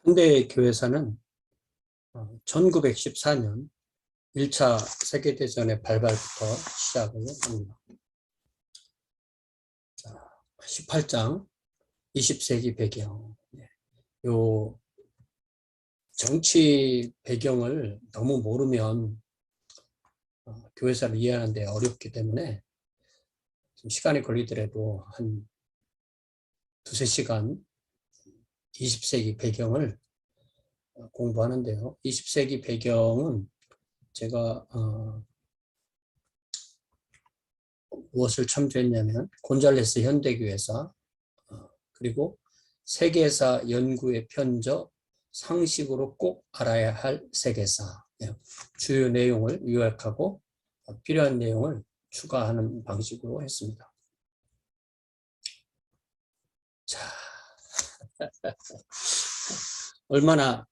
현대교회사는 1914년 1차 세계대전의 발발부터 시작을 합니다. 18장 20세기 배경. 요 정치 배경을 너무 모르면 교회사를 이해하는 데 어렵기 때문에 좀 시간이 걸리더라도 한 두세 시간 20세기 배경을 공부하는데요. 20세기 배경은 제가 무엇을 참조했냐면 곤잘레스 현대교회사 그리고 세계사 연구의 편저 상식으로 꼭 알아야 할 세계사 주요 내용을 요약하고 필요한 내용을 추가하는 방식으로 했습니다. 자, 얼마나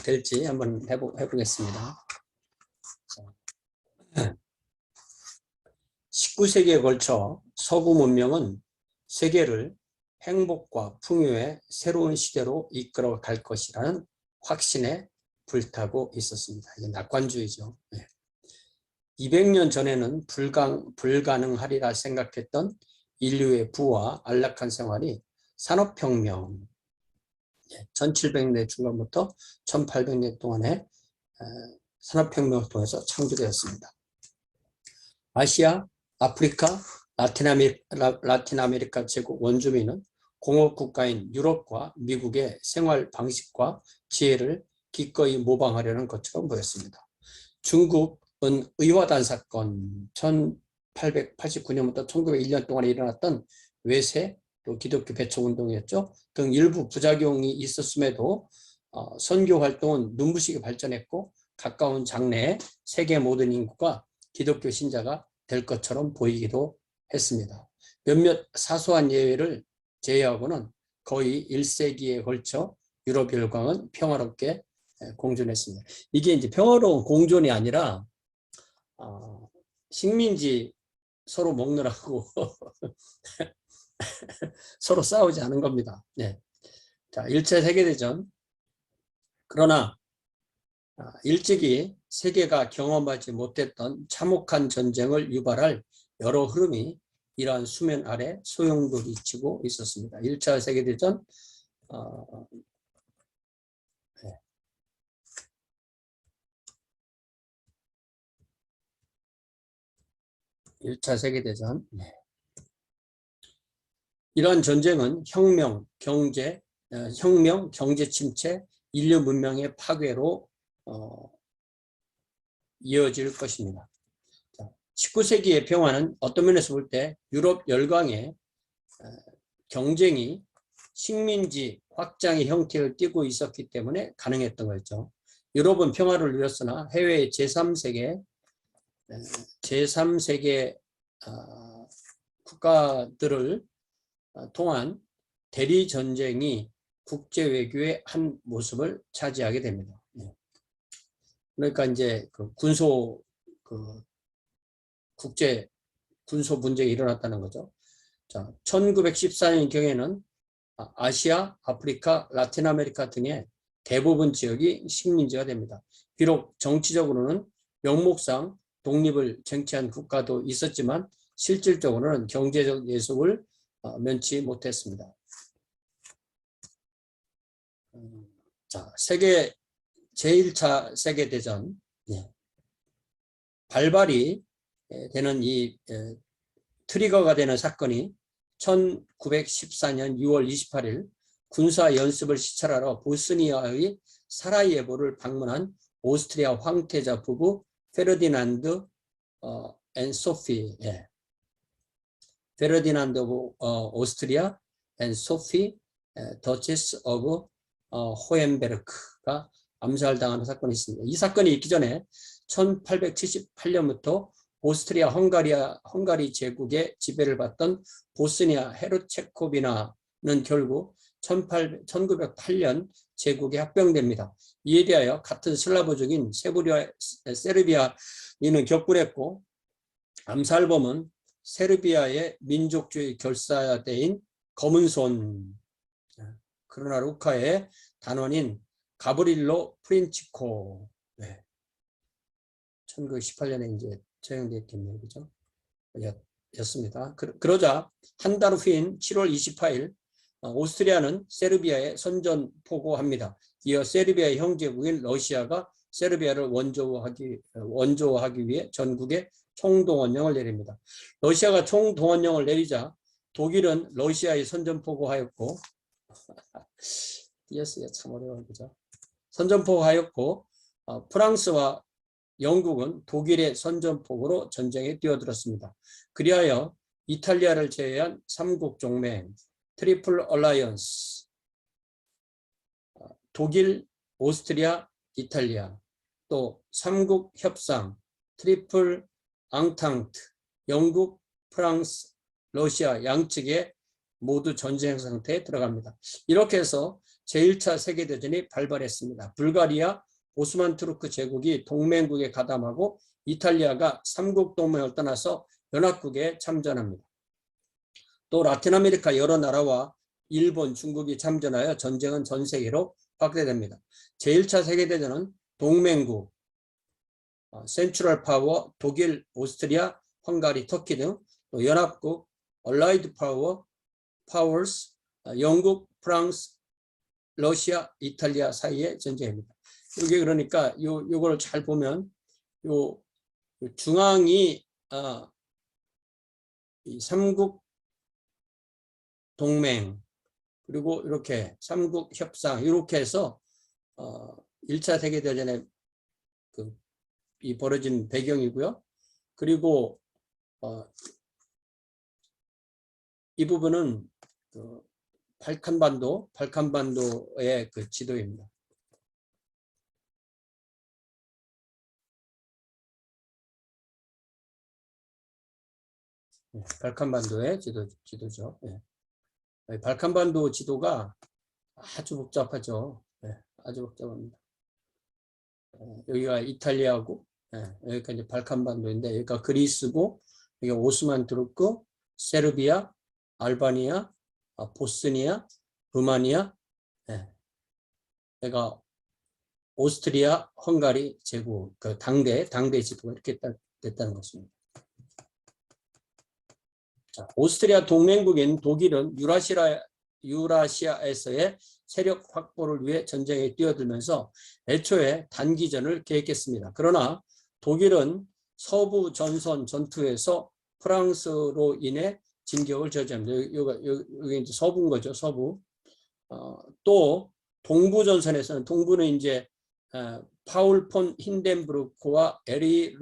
될지 한번 해보겠습니다. 19세기에 걸쳐 서구 문명은 세계를 행복과 풍요의 새로운 시대로 이끌어 갈 것이라는 확신에 불타고 있었습니다. 이게 낙관주의죠. 200년 전에는 불가능하리라 생각했던 인류의 부와 안락한 생활이 산업혁명 1700년대 중반부터 1800년 동안에 산업혁명을 통해서 창조되었습니다. 아시아, 아프리카, 라틴 아메리카 제국 원주민은 공업국가인 유럽과 미국의 생활 방식과 지혜를 기꺼이 모방하려는 것처럼 보였습니다. 중국은 의화단 사건 1889년부터 1901년 동안 일어났던 외세, 또 기독교 배척 운동이었죠. 등 일부 부작용이 있었음에도 선교 활동은 눈부시게 발전했고 가까운 장래에 세계 모든 인구가 기독교 신자가 될 것처럼 보이기도 했습니다. 몇몇 사소한 예외를 제외하고는 거의 1세기에 걸쳐 유럽 열강은 평화롭게 공존했습니다. 이게 이제 평화로운 공존이 아니라 식민지 서로 먹느라고 서로 싸우지 않은 겁니다. 네. 자, 1차 세계대전. 그러나 일찍이 세계가 경험하지 못했던 참혹한 전쟁을 유발할 여러 흐름이 이러한 수면 아래 소용돌이치고 있었습니다. 1차 세계대전 1차 세계대전. 이러한 전쟁은 혁명, 경제 침체, 인류 문명의 파괴로 이어질 것입니다. 19세기의 평화는 어떤 면에서 볼 때 유럽 열강의 경쟁이 식민지 확장의 형태를 띠고 있었기 때문에 가능했던 거죠. 유럽은 평화를 누렸으나 해외의 제3세계 국가들을 통한 대리 전쟁이 국제 외교의 한 모습을 차지하게 됩니다. 그러니까 이제 국제 군소 분쟁이 일어났다는 거죠. 자, 1914년 경에는 아시아, 아프리카, 라틴 아메리카 등의 대부분 지역이 식민지가 됩니다. 비록 정치적으로는 명목상 독립을 쟁취한 국가도 있었지만 실질적으로는 경제적 예속을 면치 못했습니다. 자, 제1차 세계대전 발발이 되는 이 트리거가 되는 사건이 1914년 6월 28일 군사 연습을 시찰하러 보스니아의 사라예보를 방문한 오스트리아 황태자 부부 페르디난드 앤 소피 페르디난드 오스트리아 앤 소피 더체스 오브 호헨베르크가 암살당하는 사건이 있습니다. 이 사건이 있기 전에 1878년부터 오스트리아 헝가리 제국의 지배를 받던 보스니아 헤르체고비나는 결국 1908년 제국에 합병됩니다. 이에 대하여 같은 슬라브족인 세르비아인은 격분했고 암살범은 세르비아의 민족주의 결사대인 검은손 그러나 루카의 단원인 가브릴로 프린치코. 네. 1918년에 이제 처형됐겠네요. 그죠? 였습니다. 그러자 한 달 후인 7월 28일 오스트리아는 세르비아에 선전포고합니다. 이어 세르비아의 형제국인 러시아가 세르비아를 원조하기 위해 전국에 총동원령을 내립니다. 러시아가 총동원령을 내리자 독일은 러시아에 선전포고하였고 이었어요. 참 어려워요. 그죠? 선전포고하였고 프랑스와 영국은 독일의 선전포고로 전쟁에 뛰어들었습니다. 그리하여 이탈리아를 제외한 삼국 동맹 트리플 얼라이언스 독일, 오스트리아, 이탈리아 또 삼국 협상 트리플 앙탕트 영국, 프랑스, 러시아 양측에 모두 전쟁 상태에 들어갑니다. 이렇게 해서 제1차 세계대전이 발발했습니다. 불가리아, 오스만 투르크 제국이 동맹국에 가담하고 이탈리아가 삼국 동맹을 떠나서 연합국에 참전합니다. 또 라틴 아메리카 여러 나라와 일본, 중국이 참전하여 전쟁은 전 세계로 확대됩니다. 제1차 세계대전은 동맹국, 센트럴 파워, 독일, 오스트리아, 헝가리, 터키 등 또 연합국, 얼라이드 파워스, 영국, 프랑스, 러시아, 이탈리아 사이의 전쟁입니다. 이게 그러니까 요걸 잘 보면 요 중앙이 이 삼국 동맹 그리고 이렇게 삼국 협상 이렇게 해서 1차 세계대전에 이 벌어진 배경이고요. 그리고 이 부분은 발칸반도의 그 지도입니다. 발칸반도의 지도죠. 네. 발칸반도 지도가 아주 복잡하죠. 네, 아주 복잡합니다. 여기가 이탈리아고, 여기가 이제 발칸반도인데, 여기가 그리스고, 여기가 오스만 투르크, 세르비아, 알바니아, 보스니아, 루마니아, 여기가 오스트리아, 헝가리 제국, 그 당대 지도가 이렇게 됐다는 것입니다. 자, 오스트리아 동맹국인 독일은 유라시아에서의 세력 확보를 위해 전쟁에 뛰어들면서 애초에 단기전을 계획했습니다. 그러나 독일은 서부 전선 전투에서 프랑스로 인해 진격을 저지합니다. 여기 이제 서부인 거죠, 서부. 또 동부 전선에서는 동부는 이제 파울 폰 힌덴부르크와 에리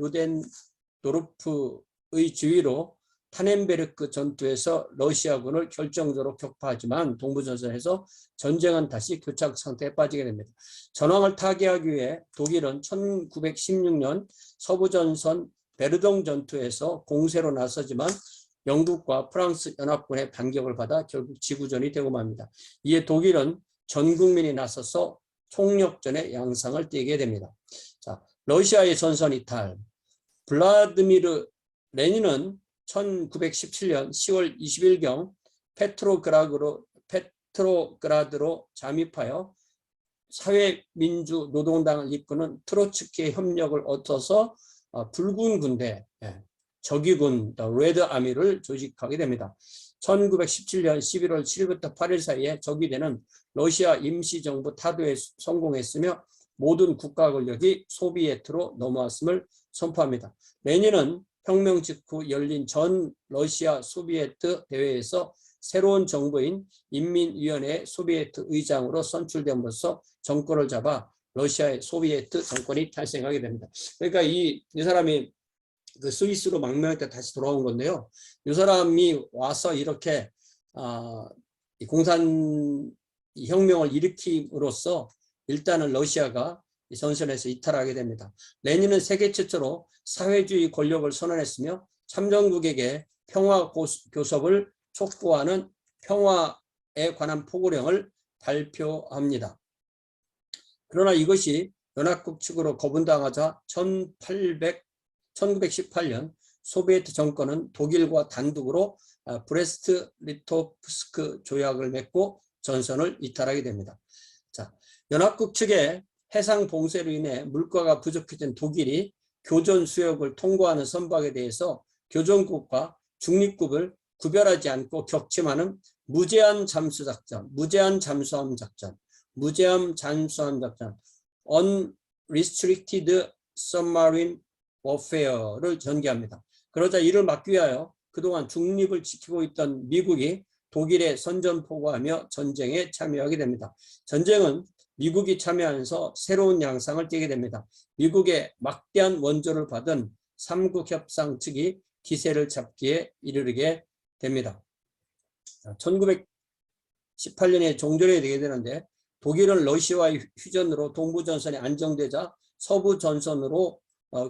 루덴도르프의 지휘로 타넨베르크 전투에서 러시아군을 결정적으로 격파하지만 동부전선에서 전쟁은 다시 교착 상태에 빠지게 됩니다. 전황을 타개하기 위해 독일은 1916년 서부전선 베르동 전투에서 공세로 나서지만 영국과 프랑스 연합군의 반격을 받아 결국 지구전이 되고 맙니다. 이에 독일은 전 국민이 나서서 총력전의 양상을 띠게 됩니다. 자, 러시아의 전선 이탈. 블라드미르 레닌은 1917년 10월 20일경 페트로그라드로 잠입하여 사회민주노동당을 이끄는 트로츠키의 협력을 얻어서 붉은 군대, 적의군, 레드 아미를 조직하게 됩니다. 1917년 11월 7일부터 8일 사이에 적의대는 러시아 임시정부 타도에 성공했으며 모든 국가 권력이 소비에트로 넘어왔음을 선포합니다. 레닌은 혁명 직후 열린 전 러시아 소비에트 대회에서 새로운 정부인 인민위원회 소비에트 의장으로 선출됨으로써 정권을 잡아 러시아의 소비에트 정권이 탄생하게 됩니다. 그러니까 이 사람이 그 스위스로 망명할 때 다시 돌아온 건데요. 이 사람이 와서 이렇게 공산 혁명을 일으킴으로써 일단은 러시아가 전선에서 이탈하게 됩니다. 레닌은 세계 최초로 사회주의 권력을 선언했으며 참전국에게 평화 교섭을 촉구하는 평화에 관한 포고령을 발표합니다. 그러나 이것이 연합국 측으로 거부당하자 1918년 소비에트 정권은 독일과 단독으로 브레스트 리토프스크 조약을 맺고 전선을 이탈하게 됩니다. 자, 연합국 측의 해상 봉쇄로 인해 물가가 부족해진 독일이 교전 수역을 통과하는 선박에 대해서 교전국과 중립국을 구별하지 않고 격침하는 무제한 잠수함 작전, Unrestricted Submarine Warfare를 전개합니다. 그러자 이를 막기 위하여 그동안 중립을 지키고 있던 미국이 독일에 선전포고하며 전쟁에 참여하게 됩니다. 전쟁은 미국이 참여하면서 새로운 양상을 띠게 됩니다. 미국의 막대한 원조를 받은 삼국협상 측이 기세를 잡기에 이르게 됩니다. 1918년에 종전이 되게 되는데 독일은 러시아와의 휴전으로 동부전선이 안정되자 서부전선으로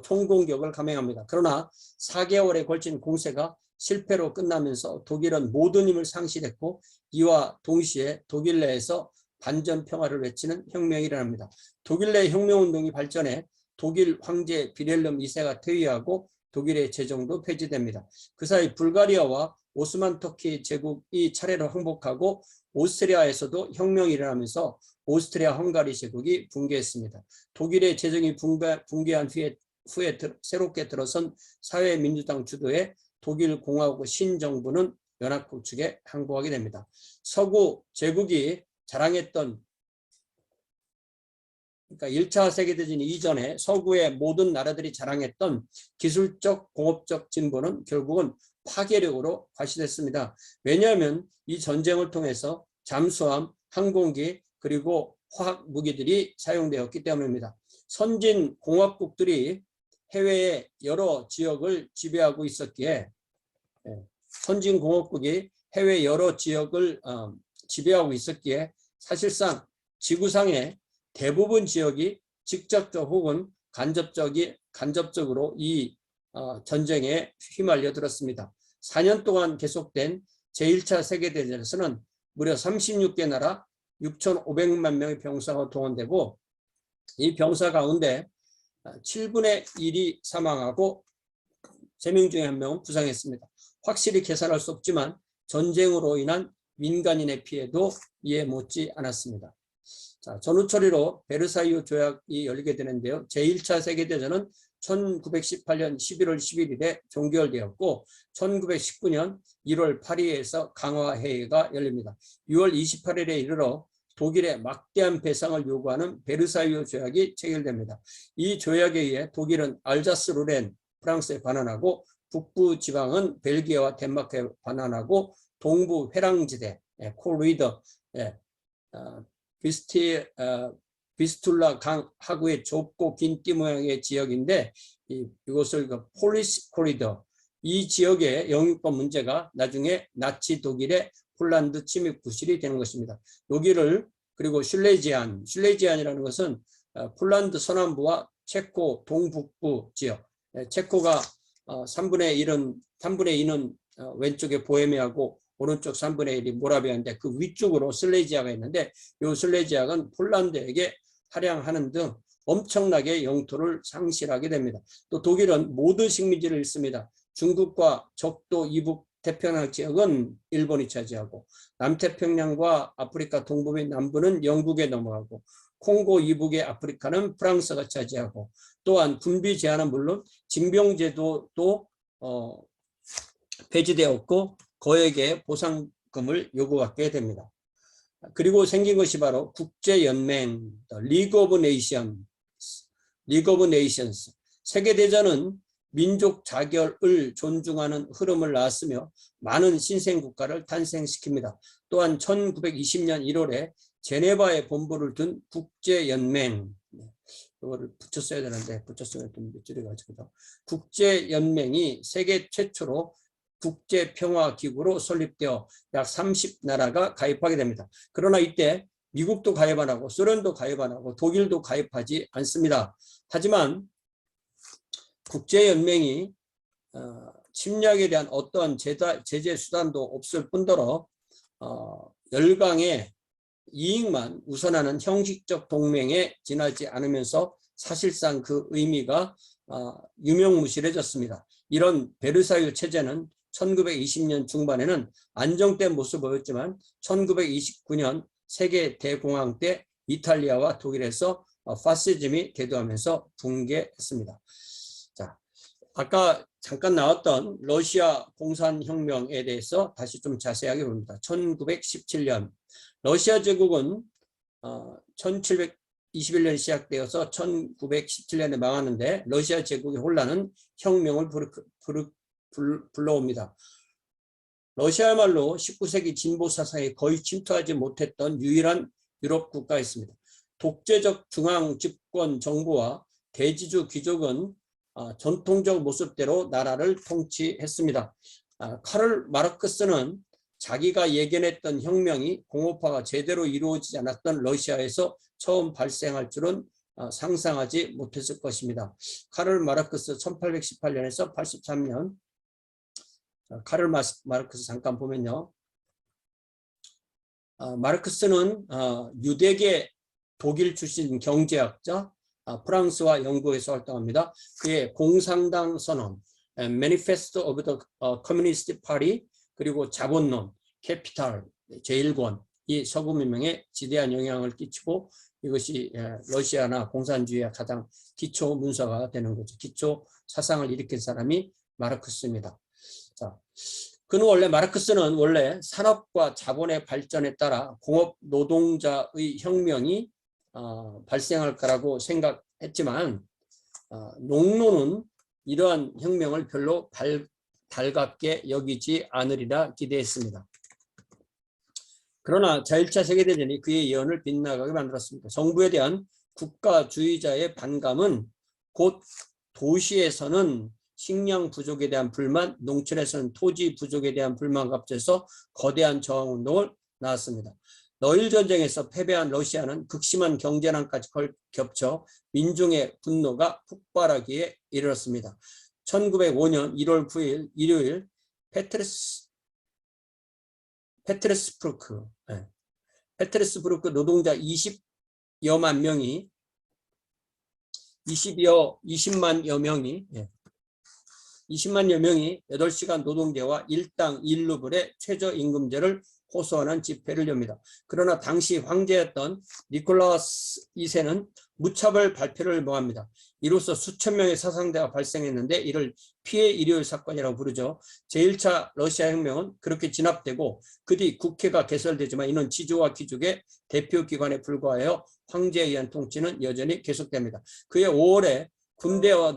총공격을 감행합니다. 그러나 4개월에 걸친 공세가 실패로 끝나면서 독일은 모든 힘을 상실했고 이와 동시에 독일 내에서 반전평화를 외치는 혁명이 일어납니다. 독일 내 혁명운동이 발전해 독일 황제 비렐름 2세가 퇴위하고 독일의 제정도 폐지됩니다. 그 사이 불가리아와 오스만 터키 제국이 차례로 항복하고 오스트리아에서도 혁명이 일어나면서 오스트리아 헝가리 제국이 붕괴했습니다. 독일의 제정이 붕괴한 후에 새롭게 들어선 사회민주당 주도의 독일 공화국 신정부는 연합국 측에 항복하게 됩니다. 서구 제국이 자랑했던, 그러니까 1차 세계대전 이전에 서구의 모든 나라들이 자랑했던 기술적 공업적 진보는 결국은 파괴력으로 과시됐습니다. 왜냐하면 이 전쟁을 통해서 잠수함, 항공기 그리고 화학 무기들이 사용되었기 때문입니다. 선진 공화국들이 해외의 여러 지역을 지배하고 있었기에 선진 공화국이 해외 여러 지역을 지배하고 있었기에 사실상 지구상의 대부분 지역이 직접적 혹은 간접적으로 이 전쟁에 휘말려 들었습니다. 4년 동안 계속된 제1차 세계대전에서는 무려 36개 나라 6,500만 명의 병사가 동원되고 이 병사 가운데 7분의 1이 사망하고 3명 중에 1명은 부상했습니다. 확실히 계산할 수 없지만 전쟁으로 인한 민간인의 피해도 이해 못지 않았습니다. 자, 전후 처리로 베르사유 조약이 열리게 되는데요. 제1차 세계대전은 1918년 11월 11일에 종결되었고 1919년 1월 8일에서 강화회의가 열립니다. 6월 28일에 이르러 독일의 막대한 배상을 요구하는 베르사유 조약이 체결됩니다. 이 조약에 의해 독일은 알자스 루렌 프랑스에 반환하고 북부 지방은 벨기에와 덴마크에 반환하고 동부 회랑지대 코리더 비스툴라 강 하구의 좁고 긴 띠 모양의 지역인데 이것을 폴리스 코리더, 이 지역의 영유권 문제가 나중에 나치 독일의 폴란드 침입 구실이 되는 것입니다. 여기를 그리고 슐레지안이라는 것은 폴란드 서남부와 체코 동북부 지역, 체코가 3분의 2는 왼쪽에 보헤미아고 오른쪽 3분의 1이 모라비아인데 그 위쪽으로 슬레지아가 있는데 이 슬레지아는 폴란드에게 할양하는 등 엄청나게 영토를 상실하게 됩니다. 또 독일은 모든 식민지를 잃습니다. 중국과 적도 이북 태평양 지역은 일본이 차지하고 남태평양과 아프리카 동부 및 남부는 영국에 넘어가고 콩고 이북의 아프리카는 프랑스가 차지하고 또한 군비 제한은 물론 징병제도도 폐지되었고 거액의 보상금을 요구하게 됩니다. 그리고 생긴 것이 바로 국제연맹, 리그 오브 네이션스. 세계대전은 민족 자결을 존중하는 흐름을 낳았으며 많은 신생국가를 탄생시킵니다. 또한 1920년 1월에 제네바에 본부를 둔 국제연맹, 이거를 붙였어야 되는데 붙였으면 좀 밑줄이 가지고 국제연맹이 세계 최초로 국제평화기구로 설립되어 약 30나라가 가입하게 됩니다. 그러나 이때 미국도 가입 안 하고 소련도 가입 안 하고 독일도 가입하지 않습니다. 하지만 국제연맹이 침략에 대한 어떠한 제재 수단도 없을 뿐더러 열강의 이익만 우선하는 형식적 동맹에 지나지 않으면서 사실상 그 의미가 유명무실해졌습니다. 이런 베르사유 체제는 1920년 중반에는 안정된 모습을 보였지만 1929년 세계 대공황 때 이탈리아와 독일에서 파시즘이 대두하면서 붕괴했습니다. 자, 아까 잠깐 나왔던 러시아 공산혁명에 대해서 다시 좀 자세하게 봅니다. 1917년 러시아 제국은 1721년에 시작되어서 1917년에 망하는데 러시아 제국의 혼란은 혁명을 불러옵니다. 러시아야말로 19세기 진보 사상에 거의 침투하지 못했던 유일한 유럽 국가였습니다. 독재적 중앙 집권 정부와 대지주 귀족은 전통적 모습대로 나라를 통치했습니다. 카를 마르크스는 자기가 예견했던 혁명이 공업화가 제대로 이루어지지 않았던 러시아에서 처음 발생할 줄은 상상하지 못했을 것입니다. 카를 마르크스 1818년에서 83년. 카를 마르크스 잠깐 보면요. 마르크스는 유대계 독일 출신 경제학자, 프랑스와 영국에서 활동합니다. 그의 공산당 선언, Manifesto of the Communist Party, 그리고 자본론, 캐피탈, 제1권, 이 서구문명에 지대한 영향을 끼치고 이것이 러시아나 공산주의의 가장 기초 문서가 되는 거죠. 기초 사상을 일으킨 사람이 마르크스입니다. 자, 마르크스는 원래 산업과 자본의 발전에 따라 공업 노동자의 혁명이 발생할 거라고 생각했지만 농노는 이러한 혁명을 별로 달갑게 여기지 않으리라 기대했습니다. 그러나 제1차 세계대전이 그의 예언을 빗나가게 만들었습니다. 정부에 대한 국가주의자의 반감은 곧 도시에서는 식량 부족에 대한 불만, 농촌에서는 토지 부족에 대한 불만과 합쳐서 거대한 저항운동을 낳았습니다. 러일 전쟁에서 패배한 러시아는 극심한 경제난까지 겹쳐 민중의 분노가 폭발하기에 이르렀습니다. 1905년 1월 9일 일요일 페트르스부르크 노동자 20여만 명이 20만여 명이 8시간 노동제와 일당 1루블의 최저임금제를 호소하는 집회를 엽니다. 그러나 당시 황제였던 니콜라스 2세는 무차별 발표를 모합니다. 이로써 수천 명의 사상자가 발생했는데 이를 피해 일요일 사건이라고 부르죠. 제1차 러시아 혁명은 그렇게 진압되고 그 뒤 국회가 개설되지만 이는 지주와 귀족의 대표기관에 불과하여 황제에 의한 통치는 여전히 계속됩니다. 그해 5월에 군대와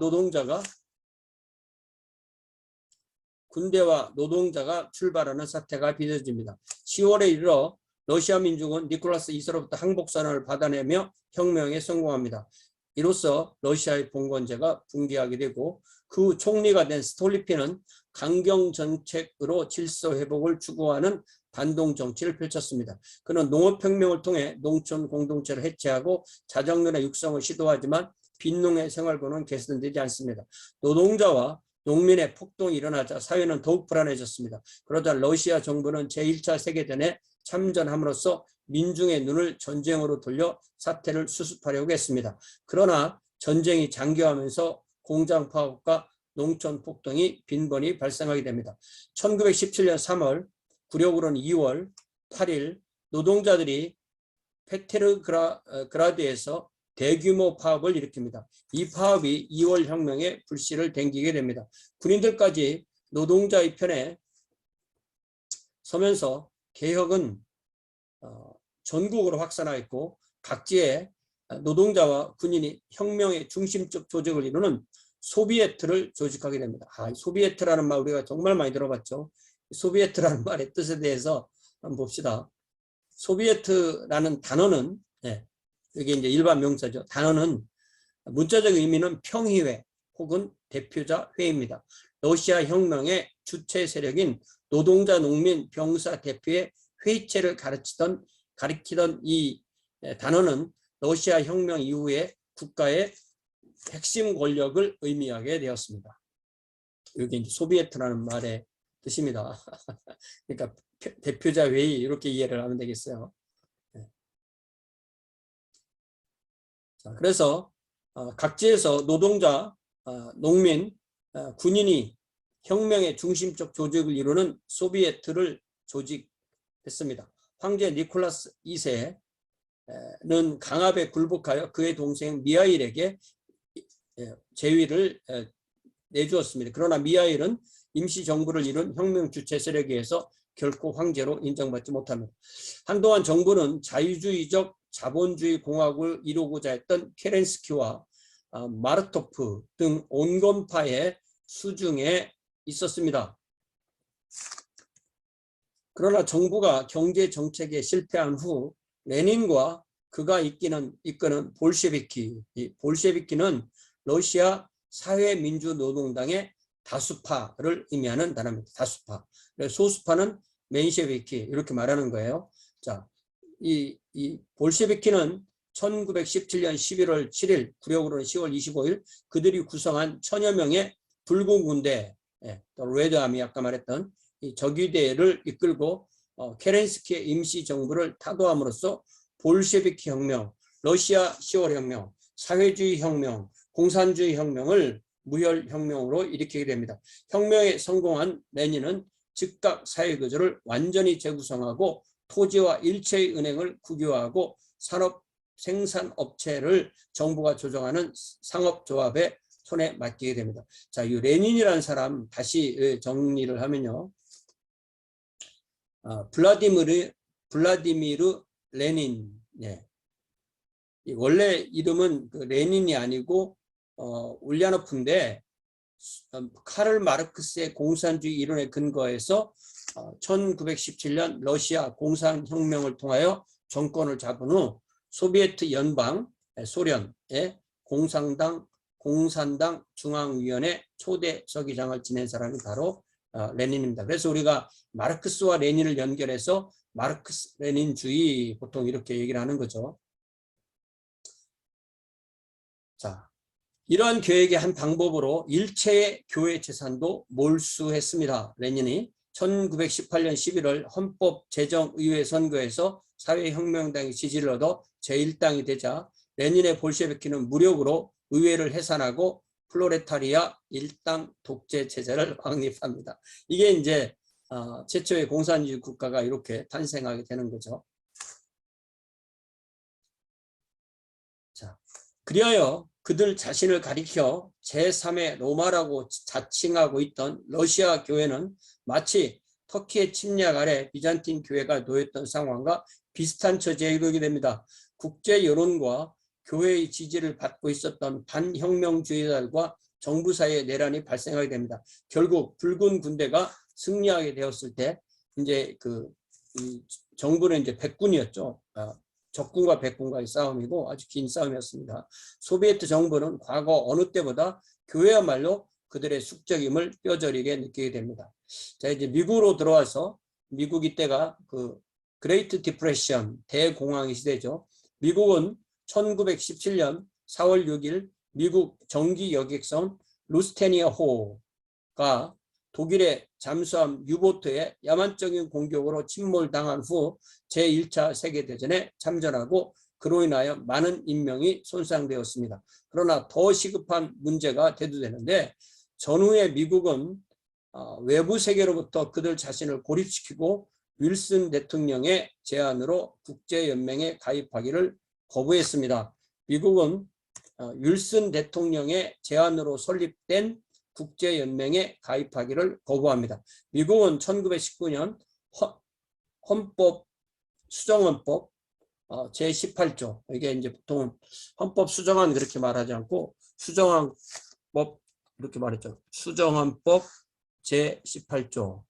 노동자가 출발하는 사태가 빚어집니다. 10월에 이르러 러시아 민중은 니콜라스 2세로부터 항복선언을 받아내며 혁명에 성공합니다. 이로써 러시아의 봉건제가 붕괴하게 되고 그 후 총리가 된 스톨리피는 강경정책으로 질서 회복을 추구하는 반동 정치를 펼쳤습니다. 그는 농업혁명을 통해 농촌 공동체를 해체하고 자정론의 육성을 시도하지만 빈농의 생활고는 개선되지 않습니다. 노동자와 농민의 폭동이 일어나자 사회는 더욱 불안해졌습니다. 그러자 러시아 정부는 제1차 세계대전에 참전함으로써 민중의 눈을 전쟁으로 돌려 사태를 수습하려고 했습니다. 그러나 전쟁이 장기화하면서 공장 파업과 농촌 폭동이 빈번히 발생하게 됩니다. 1917년 3월, 구력으로는 2월 8일 노동자들이 페테르그라드에서 대규모 파업을 일으킵니다. 이 파업이 2월 혁명의 불씨를 댕기게 됩니다. 군인들까지 노동자의 편에 서면서 개혁은 전국으로 확산하였고 각지의 노동자와 군인이 혁명의 중심적 조직을 이루는 소비에트를 조직하게 됩니다. 소비에트라는 말 우리가 정말 많이 들어봤죠. 소비에트라는 말의 뜻에 대해서 한번 봅시다. 소비에트라는 단어는 이게 이제 일반 명사죠. 단어는 문자적 의미는 평의회 혹은 대표자 회의입니다. 러시아 혁명의 주체 세력인 노동자, 농민, 병사 대표의 회의체를 가리키던 이 단어는 러시아 혁명 이후에 국가의 핵심 권력을 의미하게 되었습니다. 이게 이제 소비에트라는 말의 뜻입니다. 그러니까 대표자 회의 이렇게 이해를 하면 되겠어요. 자, 그래서 각지에서 노동자, 농민, 군인이 혁명의 중심적 조직을 이루는 소비에트를 조직했습니다. 황제 니콜라스 2세 강압에 굴복하여 그의 동생 미하일에게 제위를 내주었습니다. 그러나 미하일은 임시정부를 이룬 혁명 주체 세력에 의해서 결코 황제로 인정받지 못합니다. 한동안 정부는 자유주의적 자본주의 공화국을 이루고자 했던 케렌스키와 마르토프 등 온건파의 수중에 있었습니다. 그러나 정부가 경제 정책에 실패한 후 레닌과 그가 이끄는 볼셰비키, 이 볼셰비키는 러시아 사회민주노동당의 다수파를 의미하는 단어입니다. 다수파. 소수파는 멘셰비키 이렇게 말하는 거예요. 자, 이 볼셰비키는 1917년 11월 7일, 구력으로는 10월 25일 그들이 구성한 천여 명의 붉은 군대, 레드아미 아까 말했던 이 적유대를 이끌고 케렌스키의 임시정부를 타도함으로써 볼셰비키 혁명, 러시아 10월 혁명, 사회주의 혁명, 공산주의 혁명을 무혈혁명으로 일으키게 됩니다. 혁명에 성공한 레닌은 즉각 사회구조를 완전히 재구성하고 토지와 일체의 은행을 국유화하고 산업 생산업체를 정부가 조정하는 상업조합에 손에 맡기게 됩니다. 자, 이 레닌이라는 사람 다시 정리를 하면요. 블라디미르 레닌. 네. 원래 이름은 레닌이 아니고 울야노프인데 카를 마르크스의 공산주의 이론에 근거해서 1917년 러시아 공산혁명을 통하여 정권을 잡은 후 소비에트 연방 소련의 공산당 중앙위원회 초대서기장을 지낸 사람이 바로 레닌입니다. 그래서 우리가 마르크스와 레닌을 연결해서 마르크스 레닌주의 보통 이렇게 얘기를 하는 거죠. 자, 이러한 계획의 한 방법으로 일체의 교회 재산도 몰수했습니다. 레닌이 1918년 11월 헌법제정의회 선거에서 사회혁명당의 지지를 얻어 제1당이 되자 레닌의 볼셰비키는 무력으로 의회를 해산하고 플로레타리아 일당 독재 체제를 확립합니다. 이게 이제 최초의 공산주의 국가가 이렇게 탄생하게 되는 거죠. 자, 그리하여 그들 자신을 가리켜 제3의 로마라고 자칭하고 있던 러시아 교회는 마치 터키의 침략 아래 비잔틴 교회가 놓였던 상황과 비슷한 처지에 이르게 됩니다. 국제 여론과 교회의 지지를 받고 있었던 반혁명주의자들과 정부 사이의 내란이 발생하게 됩니다. 결국 붉은 군대가 승리하게 되었을 때 이제 이 정부는 이제 백군이었죠. 적군과 백군과의 싸움이고 아주 긴 싸움이었습니다. 소비에트 정부는 과거 어느 때보다 교회야말로 그들의 숙적임을 뼈저리게 느끼게 됩니다. 자, 이제 미국으로 들어와서 미국 이때가 그레이트 디프레션 대공황의 시대죠. 미국은 1917년 4월 6일 미국 정기 여객선 루스테니아 호가 독일의 잠수함 유보트에 야만적인 공격으로 침몰당한 후 제1차 세계대전에 참전하고 그로 인하여 많은 인명이 손상되었습니다. 그러나 더 시급한 문제가 대두되는데 전후에 미국은 외부 세계로부터 그들 자신을 고립시키고 윌슨 대통령의 제안으로 국제연맹에 가입하기를 거부했습니다. 미국은 윌슨 대통령의 제안으로 설립된 국제연맹에 가입하기를 거부합니다. 미국은 1919년 헌법 수정헌법 제18조, 이게 이제 보통 헌법 수정안 그렇게 말하지 않고 수정헌법 이렇게 말했죠. 수정헌법 제18조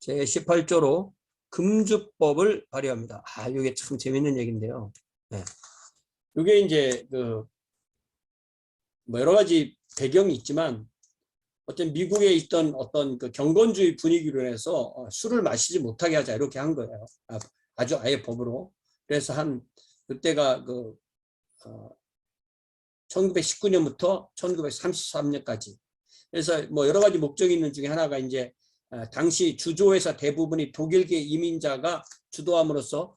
제18조로 금주법을 발의합니다. 이게 참 재밌는 얘기인데요. 네. 이게 이제 뭐 여러 가지 배경이 있지만 어떤 미국에 있던 어떤 경건주의 분위기로 해서 술을 마시지 못하게 하자 이렇게 한 거예요. 아주 아예 법으로. 그래서 그때가 1919년부터 1933년까지. 그래서 뭐 여러 가지 목적이 있는 중에 하나가 이제 당시 주조회사 대부분이 독일계 이민자가 주도함으로써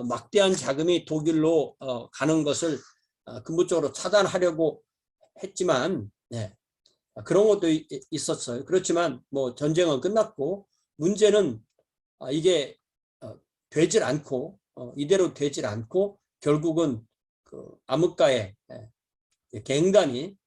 막대한 자금이 독일로 가는 것을 근본적으로 차단하려고 했지만, 네, 그런 것도 있었어요. 그렇지만 뭐 전쟁은 끝났고 문제는 이게 되질 않고 이대로 되질 않고 결국은 그 암흑가의 갱단이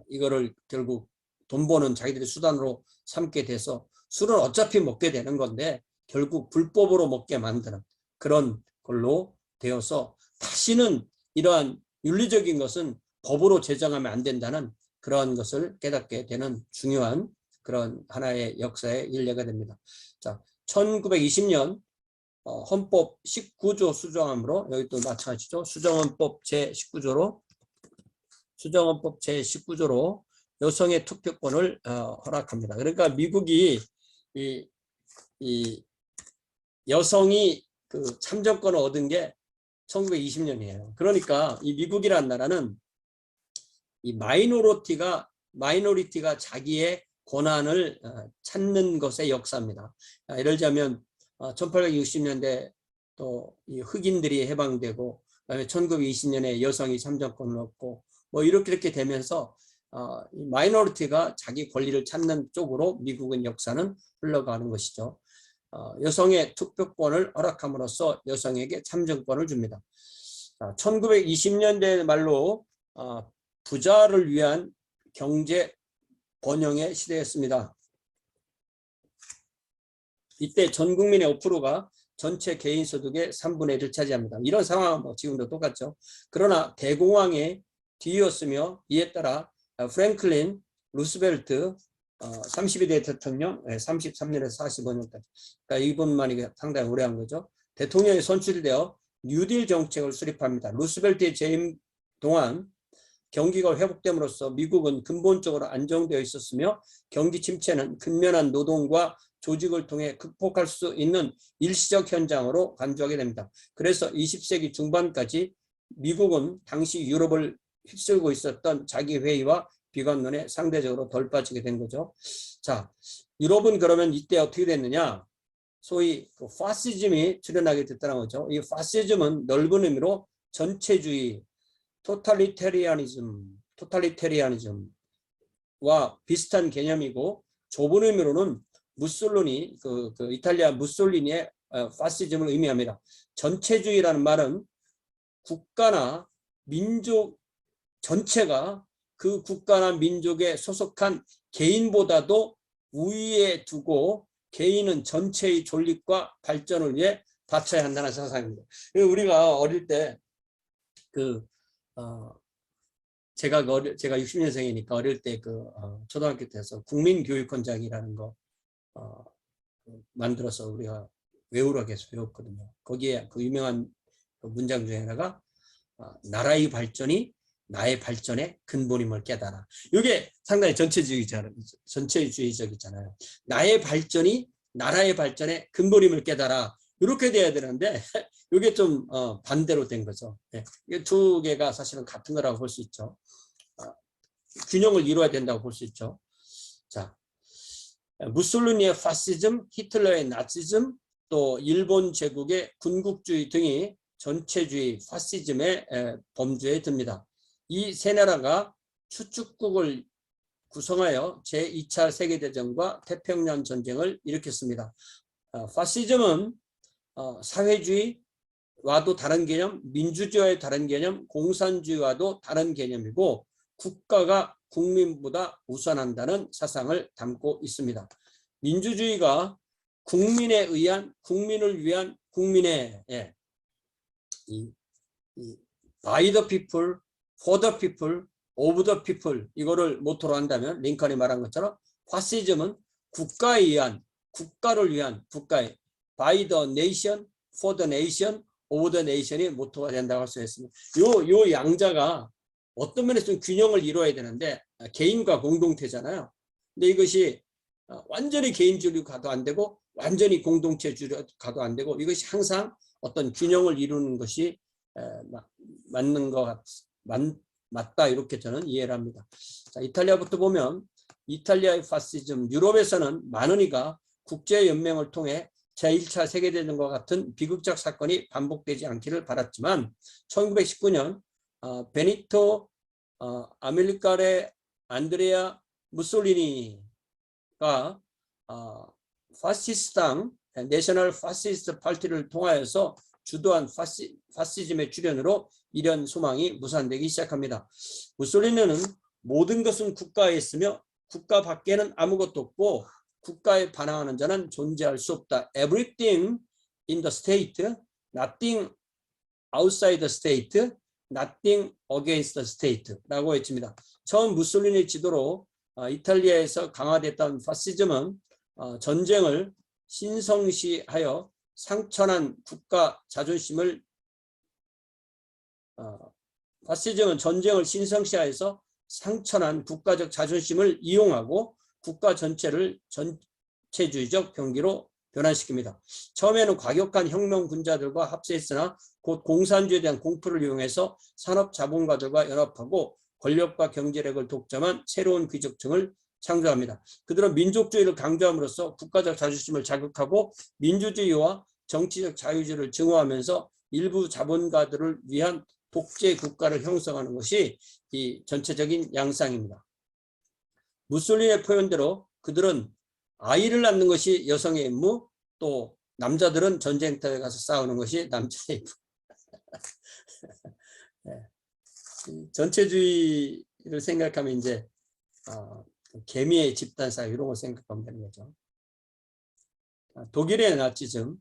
이거를 결국 돈 버는 자기들의 수단으로 삼게 돼서 술은 어차피 먹게 되는 건데 결국 불법으로 먹게 만드는 그런 걸로 되어서 다시는 이러한 윤리적인 것은 법으로 제정하면 안 된다는 그러한 것을 깨닫게 되는 중요한 그런 하나의 역사의 일례가 됩니다. 자, 1920년 헌법 19조 수정함으로 여기 또 마찬가지죠. 수정헌법 제19조로 여성의 투표권을 허락합니다. 그러니까 미국이 이 여성이 그 참정권을 얻은 게 1920년이에요. 그러니까 이 미국이라는 나라는 이 마이너리티가 자기의 권한을 찾는 것의 역사입니다. 예를 들자면 1860년대 또 이 흑인들이 해방되고 그다음에 1920년에 여성이 참정권을 얻고 뭐 이렇게 되면서 이 마이너리티가 자기 권리를 찾는 쪽으로 미국은 역사는 흘러가는 것이죠. 여성의 투표권을 허락함으로써 여성에게 참정권을 줍니다. 1920년대 말로 부자를 위한 경제 번영의 시대였습니다. 이때 전 국민의 5%가 전체 개인 소득의 3분의 1을 차지합니다. 이런 상황은 뭐 지금도 똑같죠. 그러나 대공황의 뒤이었으며 이에 따라 프랭클린 루스벨트 32대 대통령 33년에서 45년까지 그러니까 이분만이 상당히 오래 한 거죠. 대통령이 선출되어 뉴딜 정책을 수립합니다. 루스벨트의 재임 동안 경기가 회복됨으로써 미국은 근본적으로 안정되어 있었으며 경기 침체는 근면한 노동과 조직을 통해 극복할 수 있는 일시적 현장으로 간주하게 됩니다. 그래서 20세기 중반까지 미국은 당시 유럽을 휩쓸고 있었던 자기회의와 비관론에 상대적으로 덜 빠지게 된 거죠. 자, 유럽은 그러면 이때 어떻게 됐느냐? 소위 그 파시즘이 출현하게 됐다는 거죠. 이 파시즘은 넓은 의미로 전체주의, 토탈리테리아니즘과 비슷한 개념이고 좁은 의미로는 무솔리니 그 이탈리아 무솔리니의 파시즘을 의미합니다. 전체주의라는 말은 국가나 민족 전체가 그 국가나 민족에 소속한 개인보다도 우위에 두고 개인은 전체의 존립과 발전을 위해 바쳐야 한다는 사상입니다. 우리가 어릴 때 제가 60년생이니까 어릴 때 초등학교 때서 국민교육헌장이라는 거 만들어서 우리가 외우라고 해서 외웠거든요. 거기에 그 유명한 문장 중에 하나가 나라의 발전이 나의 발전의 근본임을 깨달아. 이게 상당히 전체주의적이잖아요. 나의 발전이 나라의 발전의 근본임을 깨달아. 이렇게 돼야 되는데 이게 좀 반대로 된 거죠. 네. 이 두 개가 사실은 같은 거라고 볼 수 있죠. 균형을 이루어야 된다고 볼 수 있죠. 자, 무솔리니의 파시즘, 히틀러의 나치즘, 또 일본 제국의 군국주의 등이 전체주의 파시즘의 범주에 듭니다. 이 세 나라가 추축국을 구성하여 제2차 세계대전과 태평양 전쟁을 일으켰습니다. 파시즘은 사회주의와도 다른 개념, 민주주의와의 다른 개념, 공산주의와도 다른 개념이고 국가가 국민보다 우선한다는 사상을 담고 있습니다. 민주주의가 국민에 의한, 국민을 위한, 국민의 by the people, for the people, of the people 이거를 모토로 한다면 링컨이 말한 것처럼 파시즘은 국가에 의한, 국가를 위한, 국가의 by the nation, for the nation, of the nation이 모토가 된다고 할 수 있습니다. 요 양자가 어떤 면에서 균형을 이루어야 되는데 개인과 공동체잖아요. 근데 이것이 완전히 개인주의로 가도 안 되고 완전히 공동체주의로 가도 안 되고 이것이 항상 어떤 균형을 이루는 것이 맞는 것 맞다 이렇게 저는 이해를 합니다. 자, 이탈리아부터 보면 이탈리아의 파시즘, 유럽에서는 많은 이가 국제연맹을 통해 제1차 세계대전과 같은 비극적 사건이 반복되지 않기를 바랐지만 1919년 베니토 아밀리카레 안드레아 무솔리니가 파시스트당 내셔널 파시스트 파티를 통하여서 주도한 파시즘의 출현으로 이런 소망이 무산되기 시작합니다. 무솔리니는 모든 것은 국가에 있으며 국가 밖에는 아무것도 없고 국가에 반항하는 자는 존재할 수 없다. Everything in the state, nothing outside the state, nothing against the state 라고 외칩니다. 처음 무솔리니 지도로 이탈리아에서 강화됐던 파시즘은 전쟁을 신성시하여 상처난 국가 자존심을 파시즘은 전쟁을 신성시하여서 상처난 국가적 자존심을 이용하고 국가 전체를 전체주의적 병기로 변환시킵니다. 처음에는 과격한 혁명 군자들과 합세했으나 곧 공산주의에 대한 공포를 이용해서 산업 자본가들과 연합하고 권력과 경제력을 독점한 새로운 귀족층을 창조합니다. 그들은 민족주의를 강조함으로써 국가적 자존심을 자극하고 민주주의와 정치적 자유주의를 증오하면서 일부 자본가들을 위한 독재 국가를 형성하는 것이 이 전체적인 양상입니다. 무솔리니의 표현대로 그들은 아이를 낳는 것이 여성의 임무, 또 남자들은 전쟁터에 가서 싸우는 것이 남자의 임무. 네. 전체주의를 생각하면 이제 개미의 집단사회 이런 거 생각하면 되는 거죠. 독일의 나치즘,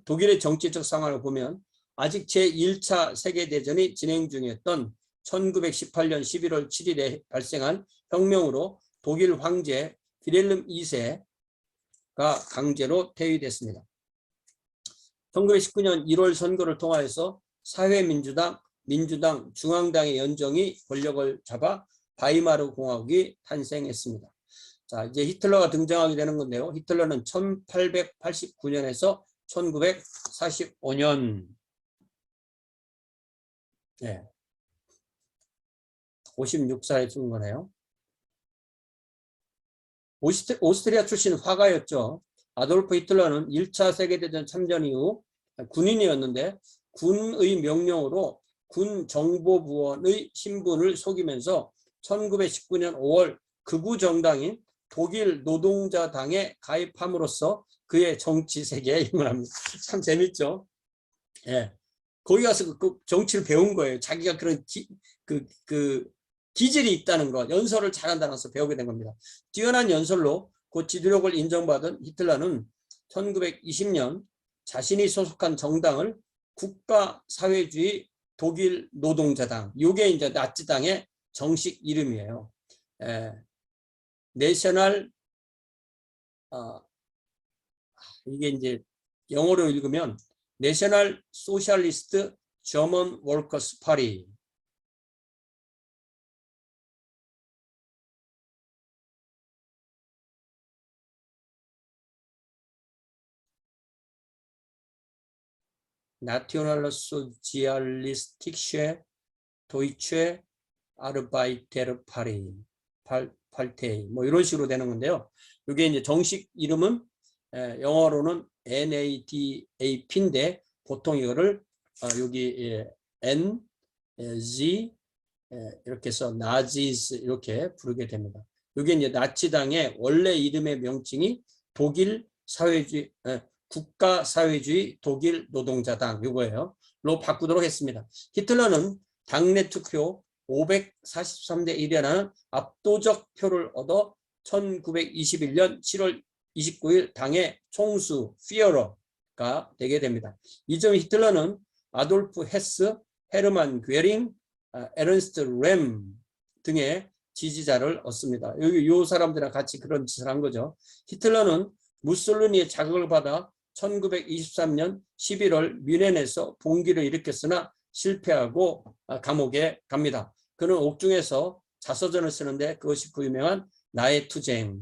독일의 정치적 상황을 보면 아직 제1차 세계대전이 진행 중이었던 1918년 11월 7일에 발생한 혁명으로 독일 황제 빌헬름 2세가 강제로 퇴위됐습니다. 1919년 1월 선거를 통하여서 사회민주당, 민주당, 중앙당의 연정이 권력을 잡아 바이마르 공화국이 탄생했습니다. 자, 이제 히틀러가 등장하게 되는 건데요. 히틀러는 1889년에서 1945년 56살에 죽은 거네요. 오스트리아 출신 화가였죠. 아돌프 히틀러는 1차 세계대전 참전 이후 군인이었는데 군의 명령으로 군정보부원의 신분을 속이면서 1919년 5월 극우 정당인 독일 노동자당에 가입함으로써 그의 정치 세계에 입문합니다. 참 재밌죠. 예. 거기 가서 그 정치를 배운 거예요. 자기가 그런 기질이 있다는 것, 연설을 잘한다는 것을 배우게 된 겁니다. 뛰어난 연설로 그 지도력을 인정받은 히틀러는 1920년 자신이 소속한 정당을 국가사회주의 독일 노동자당, 이게 이제 나치당의 정식 이름이에요. 내셔널, 이게 이제 영어로 읽으면 내셔널 소셜리스트 저먼 워커스 파티. 나티오널소zialistische Deutsche Arbeiterpartei, 뭐 이런 식으로 되는 건데요. 이게 이제 정식 이름은 영어로는 NADAP인데 보통 이거를 여기 N, Z 이렇게 해서 나치스 이렇게 부르게 됩니다. 이게 이제 나치당의 원래 이름의 명칭이 독일 사회주의 국가사회주의 독일 노동자당 이거예요. 로 바꾸도록 했습니다. 히틀러는 당내 투표 543대 1이라는 압도적 표를 얻어 1921년 7월 29일 당의 총수 피어러가 되게 됩니다. 이 점 히틀러는 아돌프 헤스, 헤르만 괴링, 에른스트 램 등의 지지자를 얻습니다. 여기 이 사람들이랑 같이 그런 짓을 한 거죠. 히틀러는 무솔리니의 자극을 받아 1923년 11월 뮌헨에서 봉기를 일으켰으나 실패하고 감옥에 갑니다. 그는 옥중에서 자서전을 쓰는데 그것이 그 유명한 나의 투쟁.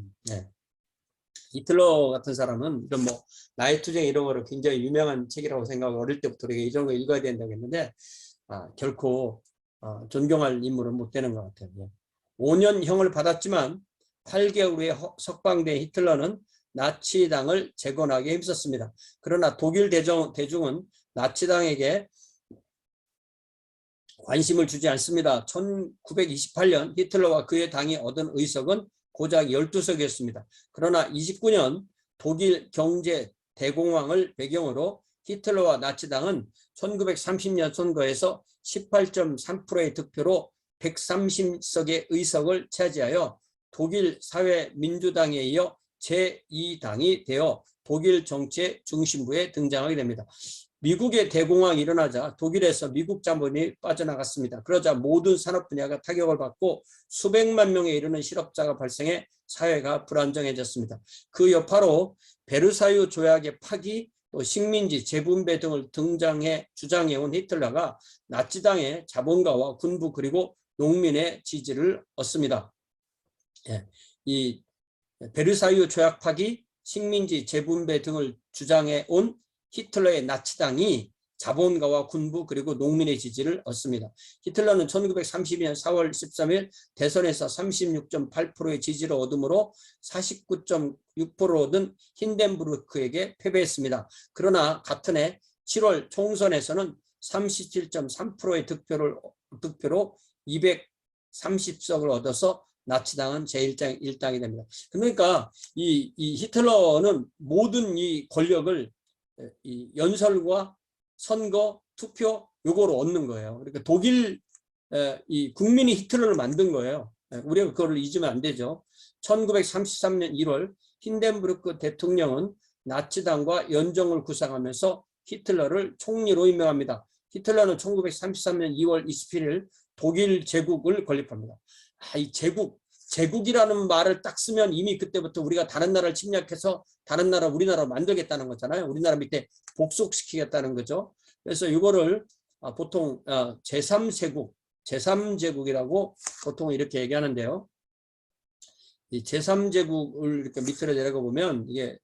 히틀러 같은 사람은 이런 뭐 나의 투쟁 이런 거를 굉장히 유명한 책이라고 생각하고 어릴 때부터 우리가 이런 거 읽어야 된다고 했는데 결코 존경할 인물은 못 되는 것 같아요. 5년형을 받았지만 8개월 후에 석방된 히틀러는 나치당을 재건하기에 힘썼습니다. 그러나 독일 대중은 나치당에게 관심을 주지 않습니다. 1928년 히틀러와 그의 당이 얻은 의석은 고작 12석이었습니다. 그러나 29년 독일 경제 대공황을 배경으로 히틀러와 나치당은 1930년 선거에서 18.3%의 득표로 130석의 의석을 차지하여 독일 사회민주당에 이어 제2당이 되어 독일 정치의 중심부에 등장하게 됩니다. 미국의 대공황이 일어나자 독일에서 미국 자본이 빠져나갔습니다. 그러자 모든 산업 분야가 타격을 받고 수백만 명에 이르는 실업자가 발생해 사회가 불안정해졌습니다. 그 여파로 베르사유 조약의 파기, 또 식민지 재분배 등을 주장해온 히틀러가 나치당의 자본가와 군부 그리고 농민의 지지를 얻습니다. 이 베르사유 조약 파기, 식민지 재분배 등을 주장해온 히틀러의 나치당이 자본가와 군부 그리고 농민의 지지를 얻습니다. 히틀러는 1932년 4월 13일 대선에서 36.8%의 지지를 얻음으로 49.6%를 얻은 힌덴부르크에게 패배했습니다. 그러나 같은 해 7월 총선에서는 37.3%의 득표로 230석을 얻어서 나치당은 제1당이 됩니다. 그러니까 이 히틀러는 모든 이 권력을 이 연설과 선거, 투표 요거로 얻는 거예요. 그러니까 독일 이 국민이 히틀러를 만든 거예요. 우리가 그걸 잊으면 안 되죠. 1933년 1월 힌덴부르크 대통령은 나치당과 연정을 구상하면서 히틀러를 총리로 임명합니다. 히틀러는 1933년 2월 27일 독일 제국을 건립합니다. 이 제국이라는 말을 딱 쓰면 이미 그때부터 우리가 다른 나라를 침략해서 다른 나라 우리나라로 만들겠다는 거잖아요. 우리나라 밑에 복속시키겠다는 거죠. 그래서 이거를 보통 제3제국이라고 보통 이렇게 얘기하는데요. 이 제3제국을 이렇게 밑으로 내려가 보면 이게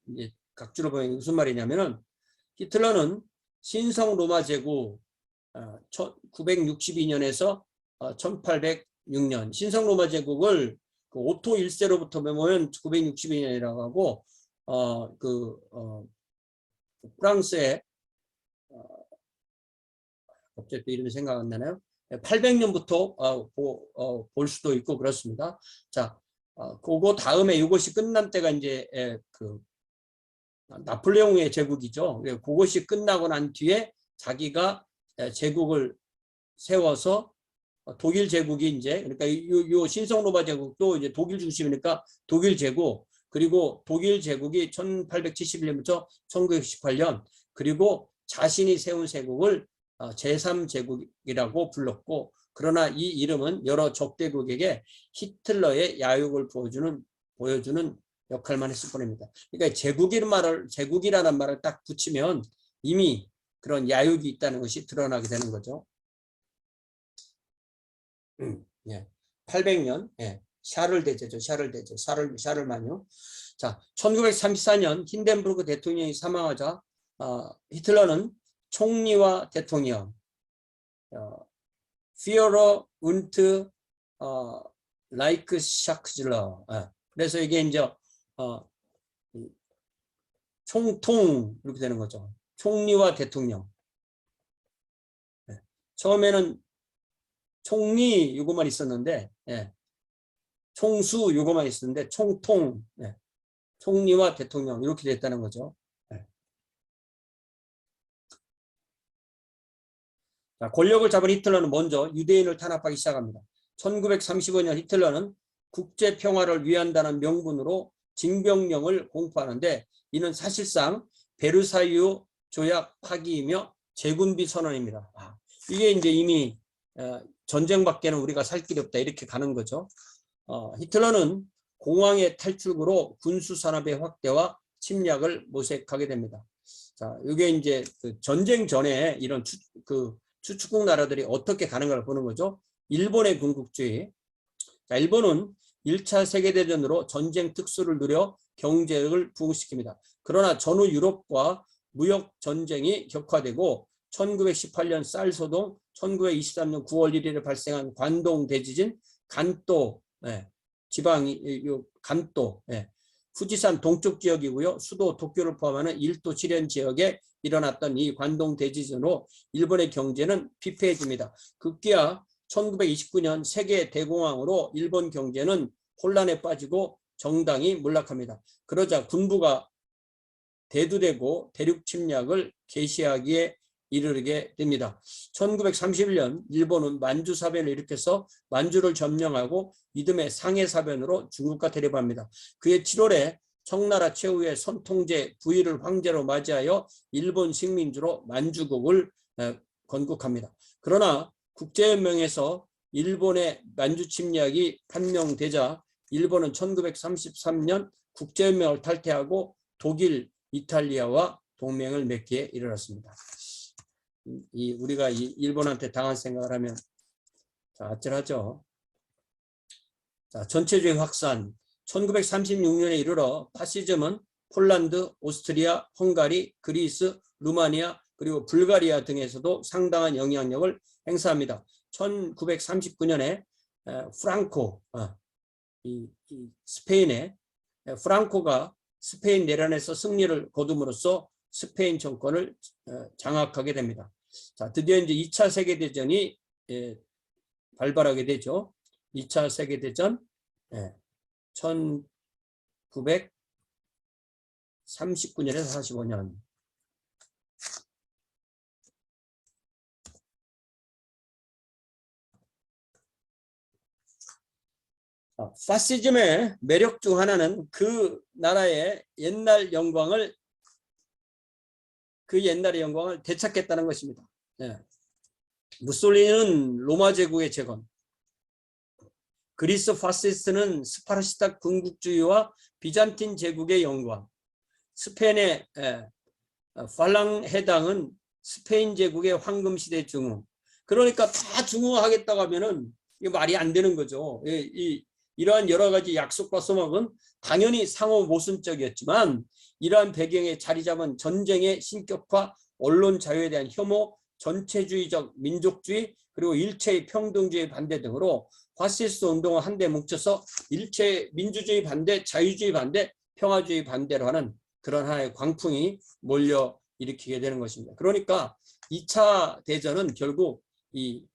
각주로 보면 무슨 말이냐면은 히틀러는 신성 로마 제국 962년에서 1806년 신성 로마 제국을 오토 1세로부터 보면 962년이라고 하고 프랑스의 갑자기 또 이름이 생각 안 나나요? 800년부터 볼 수도 있고 그렇습니다. 자, 그거 다음에 이것이 끝난 때가 이제 나폴레옹의 제국이죠. 그것이 끝나고 난 뒤에 자기가 제국을 세워서 독일 제국이 이제 그러니까 요 신성 로마 제국도 이제 독일 중심이니까 독일 제국 그리고 독일 제국이 1871년부터 1918년 그리고 자신이 세운 제국을 제3제국이라고 불렀고 그러나 이 이름은 여러 적대국에게 히틀러의 야욕을 보여주는 역할만 했을 뿐입니다. 그러니까 제국이라는 말을 딱 붙이면 이미 그런 야욕이 있다는 것이 드러나게 되는 거죠. 800년 샤를대제죠. 샤를만요. 자, 1934년 힌덴부르크 대통령이 사망하자 히틀러는 총리와 대통령 Führer und Reichskanzler 그래서 이게 이제 총통 이렇게 되는 거죠. 총리와 대통령. 처음에는 총리 이거만 있었는데 총수 이거만 있었는데 총통 총리와 대통령 이렇게 됐다는 거죠. 자, 권력을 잡은 히틀러는 먼저 유대인을 탄압하기 시작합니다. 1935년 히틀러는 국제평화를 위한다는 명분으로 징병령을 공포하는데 이는 사실상 베르사유 조약 파기이며 재군비 선언입니다. 이게 이제 이미 전쟁밖에는 우리가 살 길이 없다 이렇게 가는 거죠. 히틀러는 공황의 탈출구로 군수산업의 확대와 침략을 모색하게 됩니다. 자, 이게 이제 그 전쟁 전에 이런 추축국 나라들이 어떻게 가는 걸 보는 거죠. 일본의 군국주의. 자, 일본은 1차 세계대전으로 전쟁 특수를 누려 경제를 부흥시킵니다. 그러나 전후 유럽과 무역 전쟁이 격화되고 1918년 쌀소동, 1923년 9월 1일에 발생한 관동 대지진, 간도 간도 후지산 동쪽 지역이고요. 수도 도쿄를 포함하는 1도 7현 지역에 일어났던 이 관동 대지진으로 일본의 경제는 피폐해집니다. 급기야 1929년 세계 대공황으로 일본 경제는 혼란에 빠지고 정당이 몰락합니다. 그러자 군부가 대두되고 대륙 침략을 개시하기에 이르게 됩니다. 1931년 일본은 만주 사변을 일으켜서 만주를 점령하고 이듬해 상해 사변으로 중국과 대립합니다. 그해 7월에 청나라 최후의 선통제 부위를 황제로 맞이하여 일본 식민지로 만주국을 건국합니다. 그러나 국제연맹에서 일본의 만주 침략이 판명되자 일본은 1933년 국제연맹을 탈퇴하고 독일, 이탈리아와 동맹을 맺기에 이르렀습니다. 우리가 일본한테 당한 생각을 하면 아찔하죠. 전체주의 확산. 1936년에 이르러 파시즘은 폴란드, 오스트리아, 헝가리, 그리스, 루마니아 그리고 불가리아 등에서도 상당한 영향력을 행사합니다. 1939년에 프랑코, 스페인의 프랑코가 스페인 내란에서 승리를 거둠으로써 스페인 정권을 장악하게 됩니다. 자, 드디어 이제 2차 세계대전이 발발하게 되죠. 2차 세계대전 1939년에서 45년. 파시즘의 매력 중 하나는 그 나라의 옛날의 영광을 되찾겠다는 것입니다. 무솔리니는 로마 제국의 재건, 그리스 파시스트는 스파르타 군국주의와 비잔틴 제국의 영광, 스페인의 팔랑해당은 스페인 제국의 황금시대 중흥. 그러니까 다 중흥하겠다고 하면은 이게 말이 안 되는 거죠. 이러한 여러 가지 약속과 소망은 당연히 상호 모순적이었지만 이러한 배경에 자리 잡은 전쟁의 신격화, 언론 자유에 대한 혐오, 전체주의적 민족주의 그리고 일체의 평등주의 반대 등으로 파시스트 운동을 한데 뭉쳐서 일체 민주주의 반대, 자유주의 반대, 평화주의 반대로 하는 그런 하나의 광풍이 몰려 일으키게 되는 것입니다. 그러니까 2차 대전은 결국 이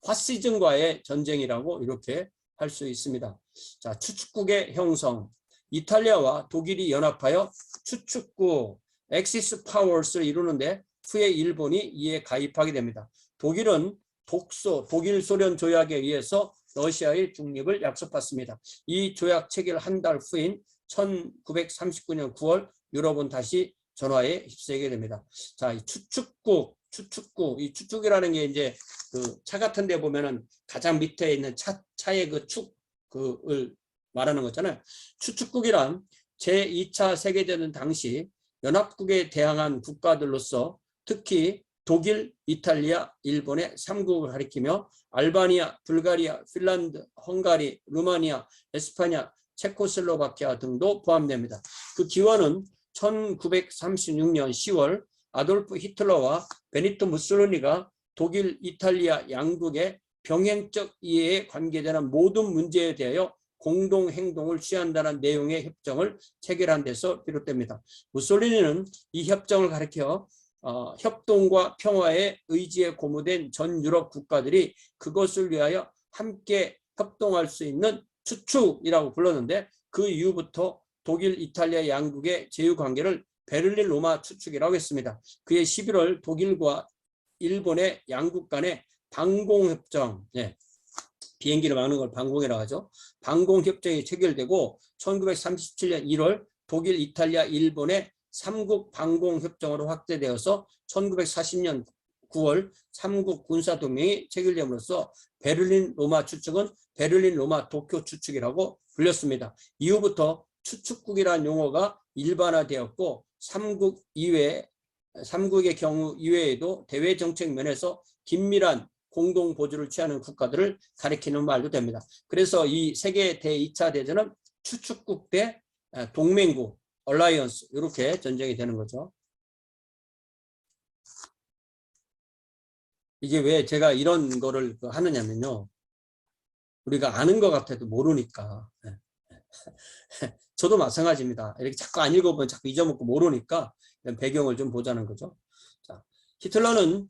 파시즘과의 전쟁이라고 이렇게 할 수 있습니다. 자, 추축국의 형성. 이탈리아와 독일이 연합하여 추축국 엑시스 파워스를 이루는데 후에 일본이 이에 가입하게 됩니다. 독일은 독일 소련 조약에 의해서 러시아의 중립을 약속받습니다. 이 조약 체결 한 달 후인 1939년 9월 유럽은 다시 전화에 휩싸이게 됩니다. 자, 이 추축국, 이 추축이라는 게 이제 그 차 같은 데 보면은 가장 밑에 있는 차의 그 축을 말하는 거잖아요. 추축국이란 제2차 세계대전 당시 연합국에 대항한 국가들로서 특히 독일, 이탈리아, 일본의 3국을 가리키며 알바니아, 불가리아, 핀란드, 헝가리, 루마니아, 에스파냐, 체코슬로바키아 등도 포함됩니다. 그 기원은 1936년 10월 아돌프 히틀러와 베니토 무솔리니가 독일, 이탈리아 양국의 병행적 이해에 관계되는 모든 문제에 대하여 공동행동을 취한다는 내용의 협정을 체결한 데서 비롯됩니다. 무솔리니는 이 협정을 가리켜 협동과 평화의 의지에 고무된 전 유럽 국가들이 그것을 위하여 함께 협동할 수 있는 추축이라고 불렀는데 그 이후부터 독일, 이탈리아 양국의 제휴관계를 베를린 로마 추축이라고 했습니다. 그해 11월 독일과 일본의 양국 간의 방공협정, 비행기를 막는 걸 방공이라고 하죠. 방공협정이 체결되고 1937년 1월 독일, 이탈리아, 일본의 3국 방공협정으로 확대되어서 1940년 9월 3국 군사동맹이 체결됨으로써 베를린 로마 추축은 베를린 로마 도쿄 추축이라고 불렸습니다. 이후부터 추축국이라는 용어가 일반화되었고 3국의 경우 이외에도 대외 정책 면에서 긴밀한 공동 보조를 취하는 국가들을 가리키는 말도 됩니다. 그래서 이 세계 제2차 대전은 추축국 대 동맹국, 얼라이언스 이렇게 전쟁이 되는 거죠. 이게 왜 제가 이런 거를 하느냐면요. 우리가 아는 것 같아도 모르니까. 저도 마찬가지입니다. 이렇게 자꾸 안 읽어보면 자꾸 잊어먹고 모르니까 배경을 좀 보자는 거죠. 자, 히틀러는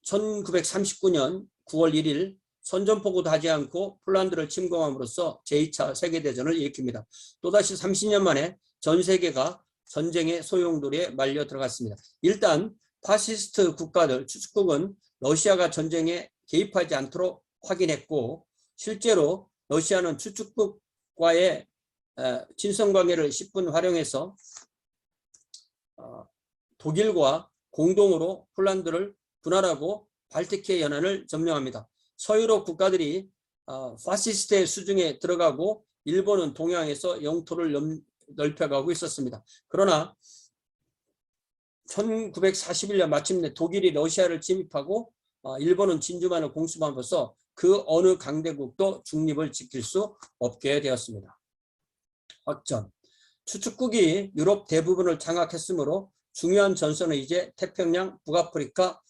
1939년 9월 1일 선전포고도 하지 않고 폴란드를 침공함으로써 제2차 세계대전을 일으킵니다. 또다시 30년 만에 전 세계가 전쟁의 소용돌이에 말려 들어갔습니다. 일단 파시스트 국가들, 추축국은 러시아가 전쟁에 개입하지 않도록 확인했고, 실제로 러시아는 추축국과의 친선관계를 10분 활용해서 독일과 공동으로 폴란드를 분할하고 발트해 연안을 점령합니다. 서유럽 국가들이 파시스트의 수중에 들어가고 일본은 동양에서 영토를 넓혀가고 있었습니다. 그러나 1941년 마침내 독일이 러시아를 침입하고 일본은 진주만을 공수함으로써 그 어느 강대국도 중립을 지킬 수 없게 되었습니다. 확전. 추축국이 유럽 대부분을 장악했으므로 중요한 전선은 이제 태평양, 북아프리카,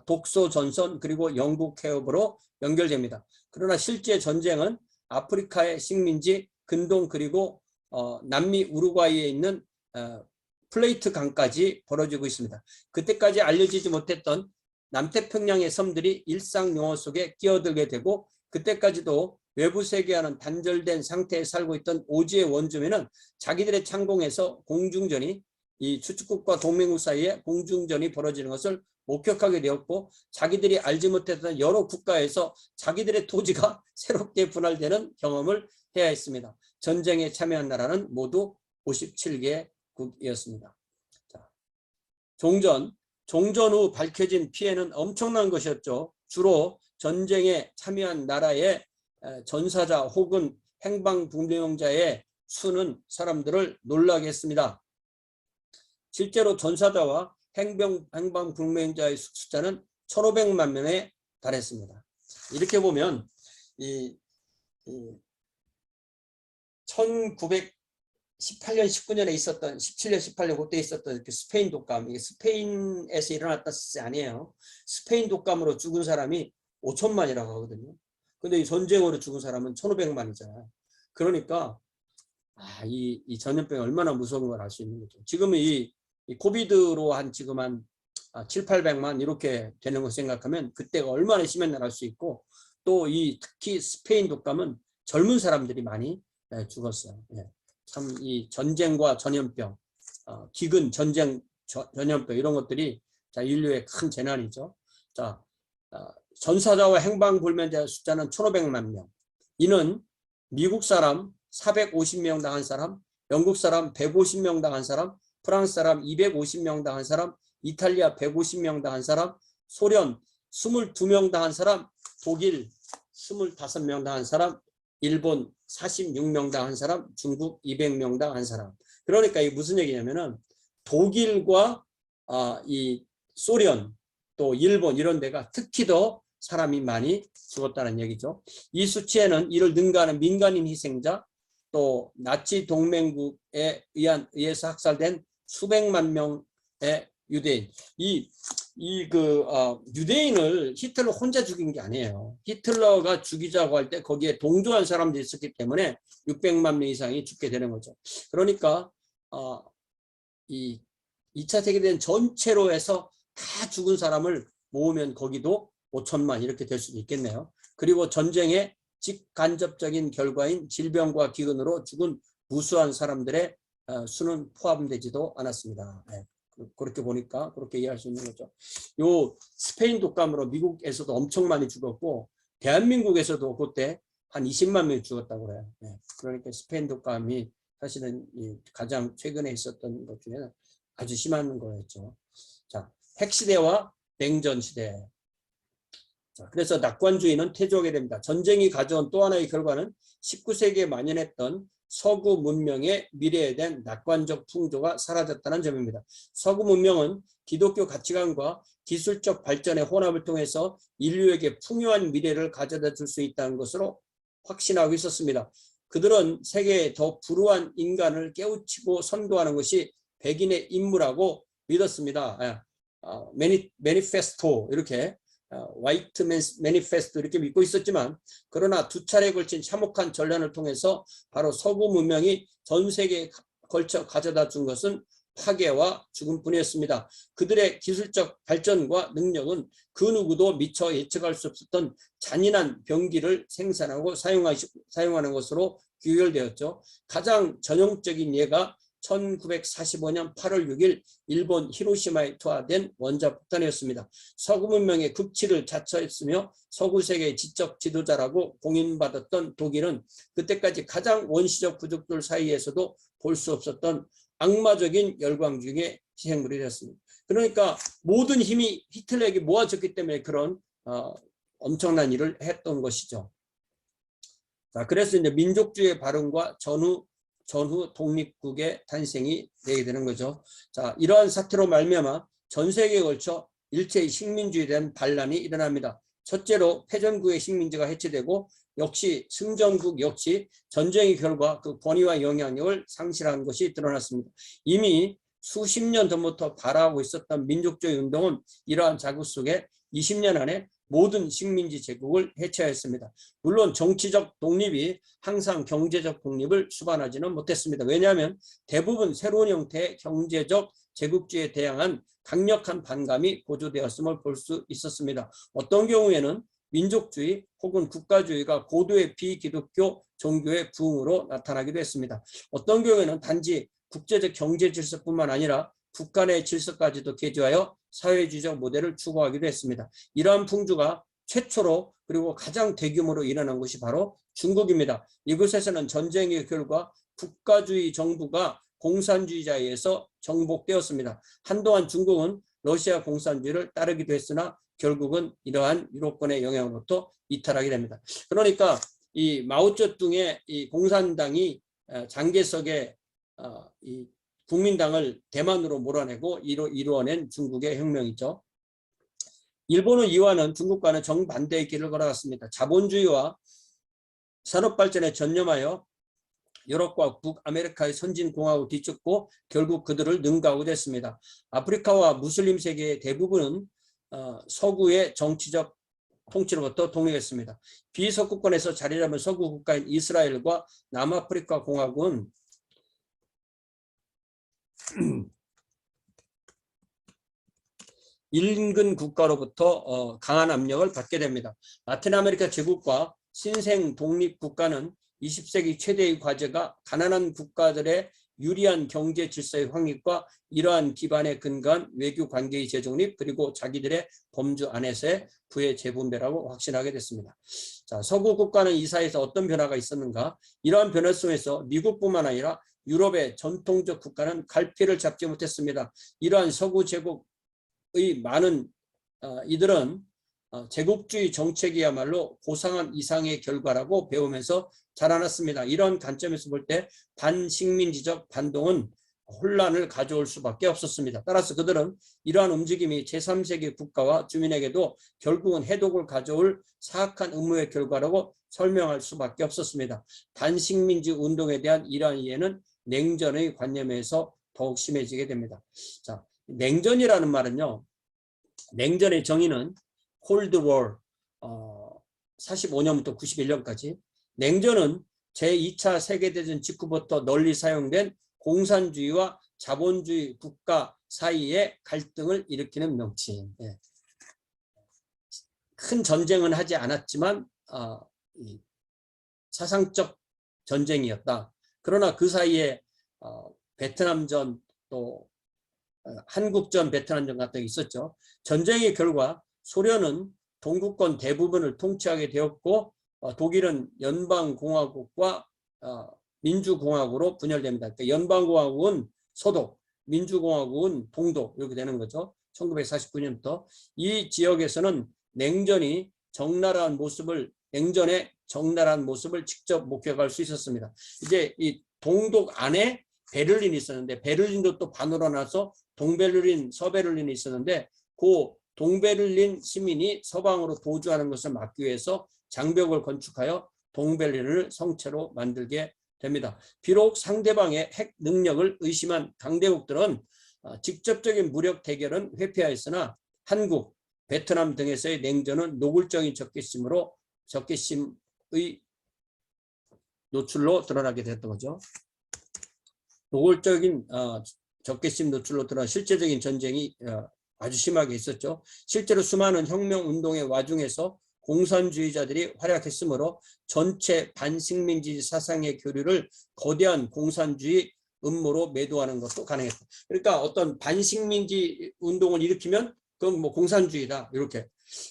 독소 전선 그리고 영국 해협으로 연결됩니다. 그러나 실제 전쟁은 아프리카의 식민지 근동 그리고 남미 우루과이에 있는 플레이트 강까지 벌어지고 있습니다. 그때까지 알려지지 못했던 남태평양의 섬들이 일상 용어 속에 끼어들게 되고, 그때까지도 외부 세계와는 단절된 상태에 살고 있던 오지의 원주민은 자기들의 창공에서 공중전이, 이 추축국과 동맹국 사이에 공중전이 벌어지는 것을 목격하게 되었고, 자기들이 알지 못했던 여러 국가에서 자기들의 토지가 새롭게 분할되는 경험을 해야 했습니다. 전쟁에 참여한 나라는 모두 57개국이었습니다. 종전 후 밝혀진 피해는 엄청난 것이었죠. 주로 전쟁에 참여한 나라의 전사자 혹은 행방불명자의 수는 사람들을 놀라게 했습니다. 실제로 전사자와 행방불명자의 숫자는 1,500만 명에 달했습니다. 이렇게 보면 1918년, 19년에 있었던 17년, 18년 그때 있었던 그 스페인 독감, 이게 스페인에서 일어났던 것이 아니에요. 스페인 독감으로 죽은 사람이 5천만이라고 하거든요. 근데 이 전쟁으로 죽은 사람은 1,500만이잖아요. 그러니까 이 전염병이 얼마나 무서운 걸 알 수 있는 거죠. 지금은 이 코비드로 지금 한 7, 800만 이렇게 되는 거 생각하면 그때가 얼마나 심했나 알 수 있고, 또 특히 스페인 독감은 젊은 사람들이 많이 죽었어요. 참 이 전쟁과 전염병, 기근, 전쟁, 전염병 이런 것들이 인류의 큰 재난이죠. 전사자와 행방불명자 숫자는 1,500만 명. 이는 미국 사람 450명 당한 사람, 영국 사람 150명 당한 사람, 프랑스 사람 250명 당한 사람, 이탈리아 150명 당한 사람, 소련 22명 당한 사람, 독일 25명 당한 사람, 일본 46명 당한 사람, 중국 200명 당한 사람. 그러니까 이게 무슨 얘기냐면은 독일과 이 소련 또 일본 이런 데가 특히 더 사람이 많이 죽었다는 얘기죠. 이 수치에는 이를 능가하는 민간인 희생자, 또 나치 동맹국에 의해서 학살된 수백만 명의 유대인. 유대인을 히틀러 혼자 죽인 게 아니에요. 히틀러가 죽이자고 할 때 거기에 동조한 사람들이 있었기 때문에 600만 명 이상이 죽게 되는 거죠. 그러니까 이 2차 세계대전 전체로 해서 다 죽은 사람을 모으면 거기도 5천만 이렇게 될 수도 있겠네요. 그리고 전쟁의 직간접적인 결과인 질병과 기근으로 죽은 무수한 사람들의 수는 포함되지도 않았습니다. 그렇게 보니까 그렇게 이해할 수 있는 거죠. 요 스페인 독감으로 미국에서도 엄청 많이 죽었고, 대한민국에서도 그때 한 20만 명이 죽었다고 그래요. 그러니까 스페인 독감이 사실은 가장 최근에 있었던 것 중에는 아주 심한 거였죠. 자, 핵시대와 냉전시대. 그래서 낙관주의는 퇴조하게 됩니다. 전쟁이 가져온 또 하나의 결과는 19세기에 만연했던 서구 문명의 미래에 대한 낙관적 풍조가 사라졌다는 점입니다. 서구 문명은 기독교 가치관과 기술적 발전의 혼합을 통해서 인류에게 풍요한 미래를 가져다 줄 수 있다는 것으로 확신하고 있었습니다. 그들은 세계의 더 불우한 인간을 깨우치고 선도하는 것이 백인의 임무라고 믿었습니다. 매니페스토 이렇게 화이트 매니페스토 이렇게 믿고 있었지만, 그러나 두 차례에 걸친 참혹한 전란을 통해서 바로 서구 문명이 전 세계에 걸쳐 가져다 준 것은 파괴와 죽음뿐이었습니다. 그들의 기술적 발전과 능력은 그 누구도 미처 예측할 수 없었던 잔인한 병기를 생산하고 사용하는 것으로 귀결되었죠. 가장 전형적인 예가 1945년 8월 6일 일본 히로시마에 투하된 원자폭탄이었습니다. 서구 문명의 극치를 자처했으며 서구 세계의 지적 지도자라고 공인받았던 독일은 그때까지 가장 원시적 부족들 사이에서도 볼 수 없었던 악마적인 열광 중에 희생물이 되었습니다. 그러니까 모든 힘이 히틀러에게 모아졌기 때문에 그런 엄청난 일을 했던 것이죠. 자, 그래서 이제 민족주의 발흥과 전후 독립국의 탄생이 되게 되는 거죠. 자, 이러한 사태로 말미암아 전 세계에 걸쳐 일체의 식민주의에 대한 반란이 일어납니다. 첫째로 패전국의 식민지가 해체되고 역시 승전국 역시 전쟁의 결과 그 권위와 영향력을 상실한 것이 드러났습니다. 이미 수십 년 전부터 발화하고 있었던 민족주의 운동은 이러한 자국 속에 20년 안에 모든 식민지 제국을 해체하였습니다. 물론 정치적 독립이 항상 경제적 독립을 수반하지는 못했습니다. 왜냐하면 대부분 새로운 형태의 경제적 제국주의에 대항한 강력한 반감이 고조되었음을 볼 수 있었습니다. 어떤 경우에는 민족주의 혹은 국가주의가 고도의 비기독교 종교의 부흥으로 나타나기도 했습니다. 어떤 경우에는 단지 국제적 경제 질서뿐만 아니라 국가 내 질서까지도 개조하여 사회주의적 모델을 추구하기도 했습니다. 이러한 풍조가 최초로 그리고 가장 대규모로 일어난 것이 바로 중국입니다. 이곳에서는 전쟁의 결과 국가주의 정부가 공산주의자에 의해서 정복되었습니다. 한동안 중국은 러시아 공산주의를 따르기도 했으나 결국은 이러한 유럽권의 영향으로부터 이탈하게 됩니다. 그러니까 이 마오쩌둥의 이 공산당이 장개석의 이 국민당을 대만으로 몰아내고 이루어낸 중국의 혁명이죠. 일본은 이와는 중국과는 정반대의 길을 걸어갔습니다. 자본주의와 산업발전에 전념하여 유럽과 북아메리카의 선진공화국을 뒤쫓고 결국 그들을 능가하고 됐습니다. 아프리카와 무슬림 세계의 대부분은 서구의 정치적 통치로부터 독립했습니다. 비석구권에서 자리 잡은 서구 국가인 이스라엘과 남아프리카 공화국은 인근 국가로부터 강한 압력을 받게 됩니다. 라틴 아메리카 제국과 신생 독립 국가는 20세기 최대의 과제가 가난한 국가들의 유리한 경제 질서의 확립과 이러한 기반에 근거한 외교 관계의 재정립 그리고 자기들의 범주 안에서의 부의 재분배라고 확신하게 됐습니다. 자, 서구 국가는 이 사이에서 어떤 변화가 있었는가? 이러한 변화 속에서 미국뿐만 아니라 유럽의 전통적 국가는 갈피를 잡지 못했습니다. 이러한 서구 제국의 많은 이들은 제국주의 정책이야말로 고상한 이상의 결과라고 배우면서 자라났습니다. 이런 관점에서 볼 때 반식민지적 반동은 혼란을 가져올 수밖에 없었습니다. 따라서 그들은 이러한 움직임이 제3세계 국가와 주민에게도 결국은 해독을 가져올 사악한 음모의 결과라고 설명할 수밖에 없었습니다. 반식민지 운동에 대한 이러한 이해는 냉전의 관념에서 더욱 심해지게 됩니다. 자, 냉전이라는 말은요. 냉전의 정의는 콜드워 45년부터 91년까지 냉전은 제2차 세계대전 직후부터 널리 사용된 공산주의와 자본주의 국가 사이의 갈등을 일으키는 명칭. 큰 전쟁은 하지 않았지만 사상적 전쟁이었다. 그러나 그 사이에 베트남전 또 한국전 베트남전 같은 게 있었죠. 전쟁의 결과 소련은 동구권 대부분을 통치하게 되었고 독일은 연방공화국과 민주공화국으로 분열됩니다. 그러니까 연방공화국은 서독, 민주공화국은 동독 이렇게 되는 거죠. 1949년부터 이 지역에서는 냉전의 적나라한 모습을 직접 목격할 수 있었습니다. 이제 이 동독 안에 베를린이 있었는데 베를린도 또 반으로 나서 동베를린, 서베를린이 있었는데 그 동베를린 시민이 서방으로 도주하는 것을 막기 위해서 장벽을 건축하여 동베를린을 성체로 만들게 됩니다. 비록 상대방의 핵 능력을 의심한 강대국들은 직접적인 무력 대결은 회피하였으나 한국, 베트남 등에서의 냉전은 노골적인 적개심의 노출로 드러나게 됐던 거죠. 노골적인 적개심 노출로 드러난 실제적인 전쟁이 아주 심하게 있었죠. 실제로 수많은 혁명운동의 와중에서 공산주의자들이 활약했으므로 전체 반식민지 사상의 교류를 거대한 공산주의 음모로 매도하는 것도 가능했다. 그러니까 어떤 반식민지 운동을 일으키면 그건 뭐 공산주의다. 이렇게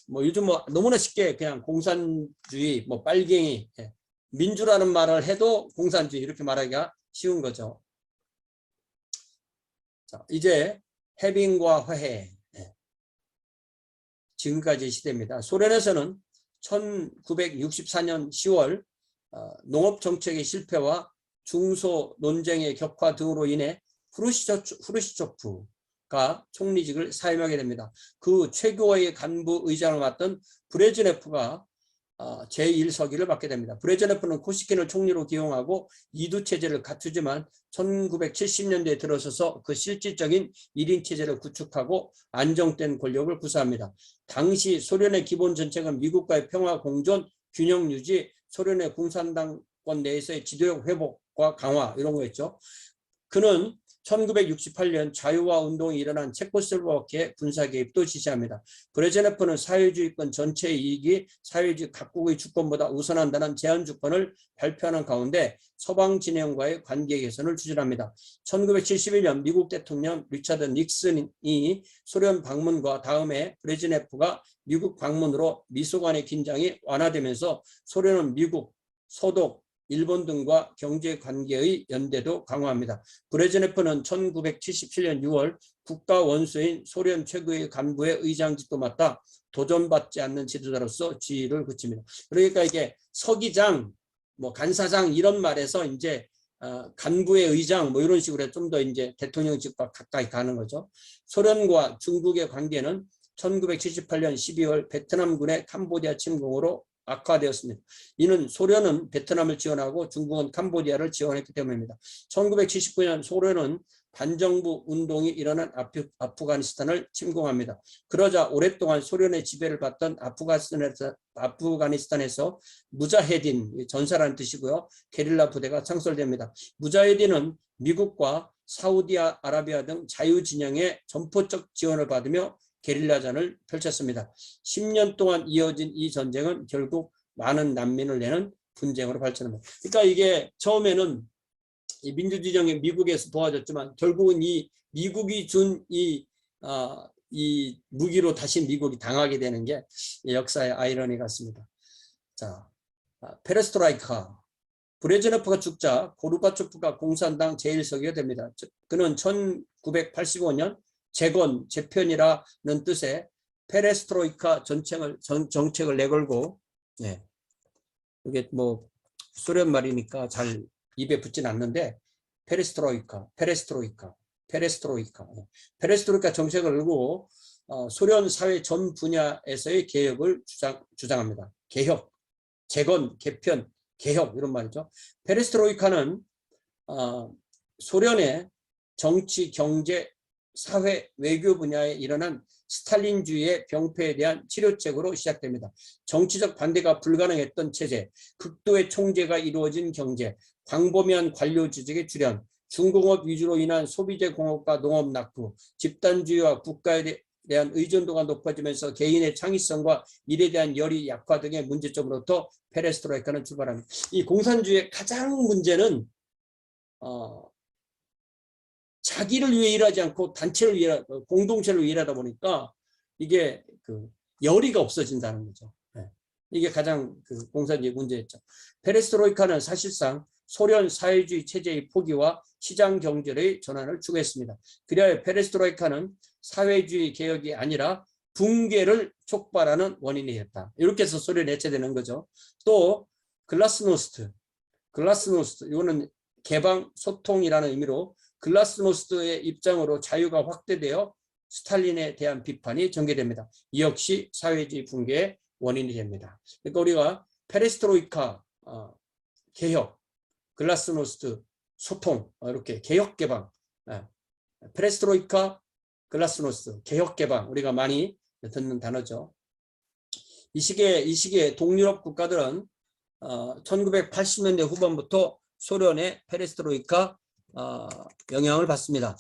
뭐 요즘 뭐 너무나 쉽게 그냥 공산주의, 뭐 빨갱이, 민주라는 말을 해도 공산주의 이렇게 말하기가 쉬운 거죠. 자, 이제 해빙과 화해. 지금까지 시대입니다. 소련에서는 1964년 10월 농업정책의 실패와 중소 논쟁의 격화 등으로 인해 후르시초프가 총리직을 사임하게 됩니다. 그 최고의 간부 의장을 맡던 브레즈네프가 제1서기를 맡게 됩니다. 브레즈네프는 코시킨을 총리로 기용하고 이두체제를 갖추지만 1970년대에 들어서서 그 실질적인 1인 체제를 구축하고 안정된 권력을 구사합니다. 당시 소련의 기본 정책은 미국과의 평화 공존, 균형 유지, 소련의 공산당권 내에서의 지도력 회복과 강화 이런 거였죠. 그는 1968년 자유화 운동이 일어난 체코슬로바키아의 군사 개입도 지시합니다. 브레즈네프는 사회주의권 전체의 이익이 사회주의 각국의 주권보다 우선한다는 제한 주권을 발표하는 가운데 서방 진영과의 관계 개선을 추진합니다. 1971년 미국 대통령 리처드 닉슨이 소련 방문과 다음에 브레즈네프가 미국 방문으로 미소 간의 긴장이 완화되면서 소련은 미국, 소독, 일본 등과 경제관계의 연대도 강화합니다. 브레즈네프는 1977년 6월 국가 원수인 소련 최고의 간부의 의장직도 맡아 도전받지 않는 지도자로서 지위를 그칩니다. 그러니까 이게 서기장, 뭐 간사장 이런 말에서 이제 간부의 의장 뭐 이런 식으로 좀 더 이제 대통령직과 가까이 가는 거죠. 소련과 중국의 관계는 1978년 12월 베트남군의 캄보디아 침공으로 악화되었습니다. 이는 소련은 베트남을 지원하고 중국은 캄보디아를 지원했기 때문입니다. 1979년 소련은 반정부 운동이 일어난 아프가니스탄을 침공합니다. 그러자 오랫동안 소련의 지배를 받던 아프가니스탄에서 무자헤딘, 전사라는 뜻이고요. 게릴라 부대가 창설됩니다. 무자헤딘은 미국과 사우디아라비아 등 자유진영의 전포적 지원을 받으며 게릴라전을 펼쳤습니다. 10년 동안 이어진 이 전쟁은 결국 많은 난민을 내는 분쟁으로 발전합니다. 그러니까 이게 처음에는 이 민주진영이 미국에서 도와줬지만 결국은 이 미국이 준 이 무기로 다시 미국이 당하게 되는 게 역사의 아이러니 같습니다. 자, 페레스트로이카. 브레즈네프가 죽자 고르바초프가 공산당 제1서기가 됩니다. 그는 1985년 재편이라는 뜻의 페레스트로이카 정책을 내걸고, 이게 뭐 소련 말이니까 잘 입에 붙진 않는데 페레스트로이카 정책을 내고 소련 사회 전 분야에서의 개혁을 주장합니다. 개혁, 재건, 개편, 개혁 이런 말이죠. 페레스트로이카는 소련의 정치, 경제, 사회, 외교 분야에 일어난 스탈린주의의 병폐에 대한 치료책으로 시작됩니다. 정치적 반대가 불가능했던 체제, 극도의 총재가 이루어진 경제, 광범위한 관료 조직의 출현, 중공업 위주로 인한 소비재 공업과 농업 낙후, 집단주의와 국가에 대한 의존도가 높아지면서 개인의 창의성과 일에 대한 열이 약화 등의 문제점으로부터 페레스트로이카는 출발합니다. 이 공산주의의 가장 문제는 자기를 위해 일하지 않고 단체를 위해, 공동체를 위해 일하다 보니까 이게 그 열의가 없어진다는 거죠. 이게 가장 그 공산주의 문제였죠. 페레스트로이카는 사실상 소련 사회주의 체제의 포기와 시장 경제의 전환을 추구했습니다. 그래야 페레스트로이카는 사회주의 개혁이 아니라 붕괴를 촉발하는 원인이 됐다. 이렇게 해서 소련이 해체되는 거죠. 또 글라스노스트 이거는 개방, 소통이라는 의미로 글라스노스트의 입장으로 자유가 확대되어 스탈린에 대한 비판이 전개됩니다. 이 역시 사회주의 붕괴의 원인이 됩니다. 그러니까 우리가 페레스트로이카, 개혁, 글라스노스트, 소통 이렇게 개혁 개방, 페레스트로이카, 글라스노스트, 개혁 개방 우리가 많이 듣는 단어죠. 이 시기에 동유럽 국가들은 1980년대 후반부터 소련의 페레스트로이카 영향을 받습니다.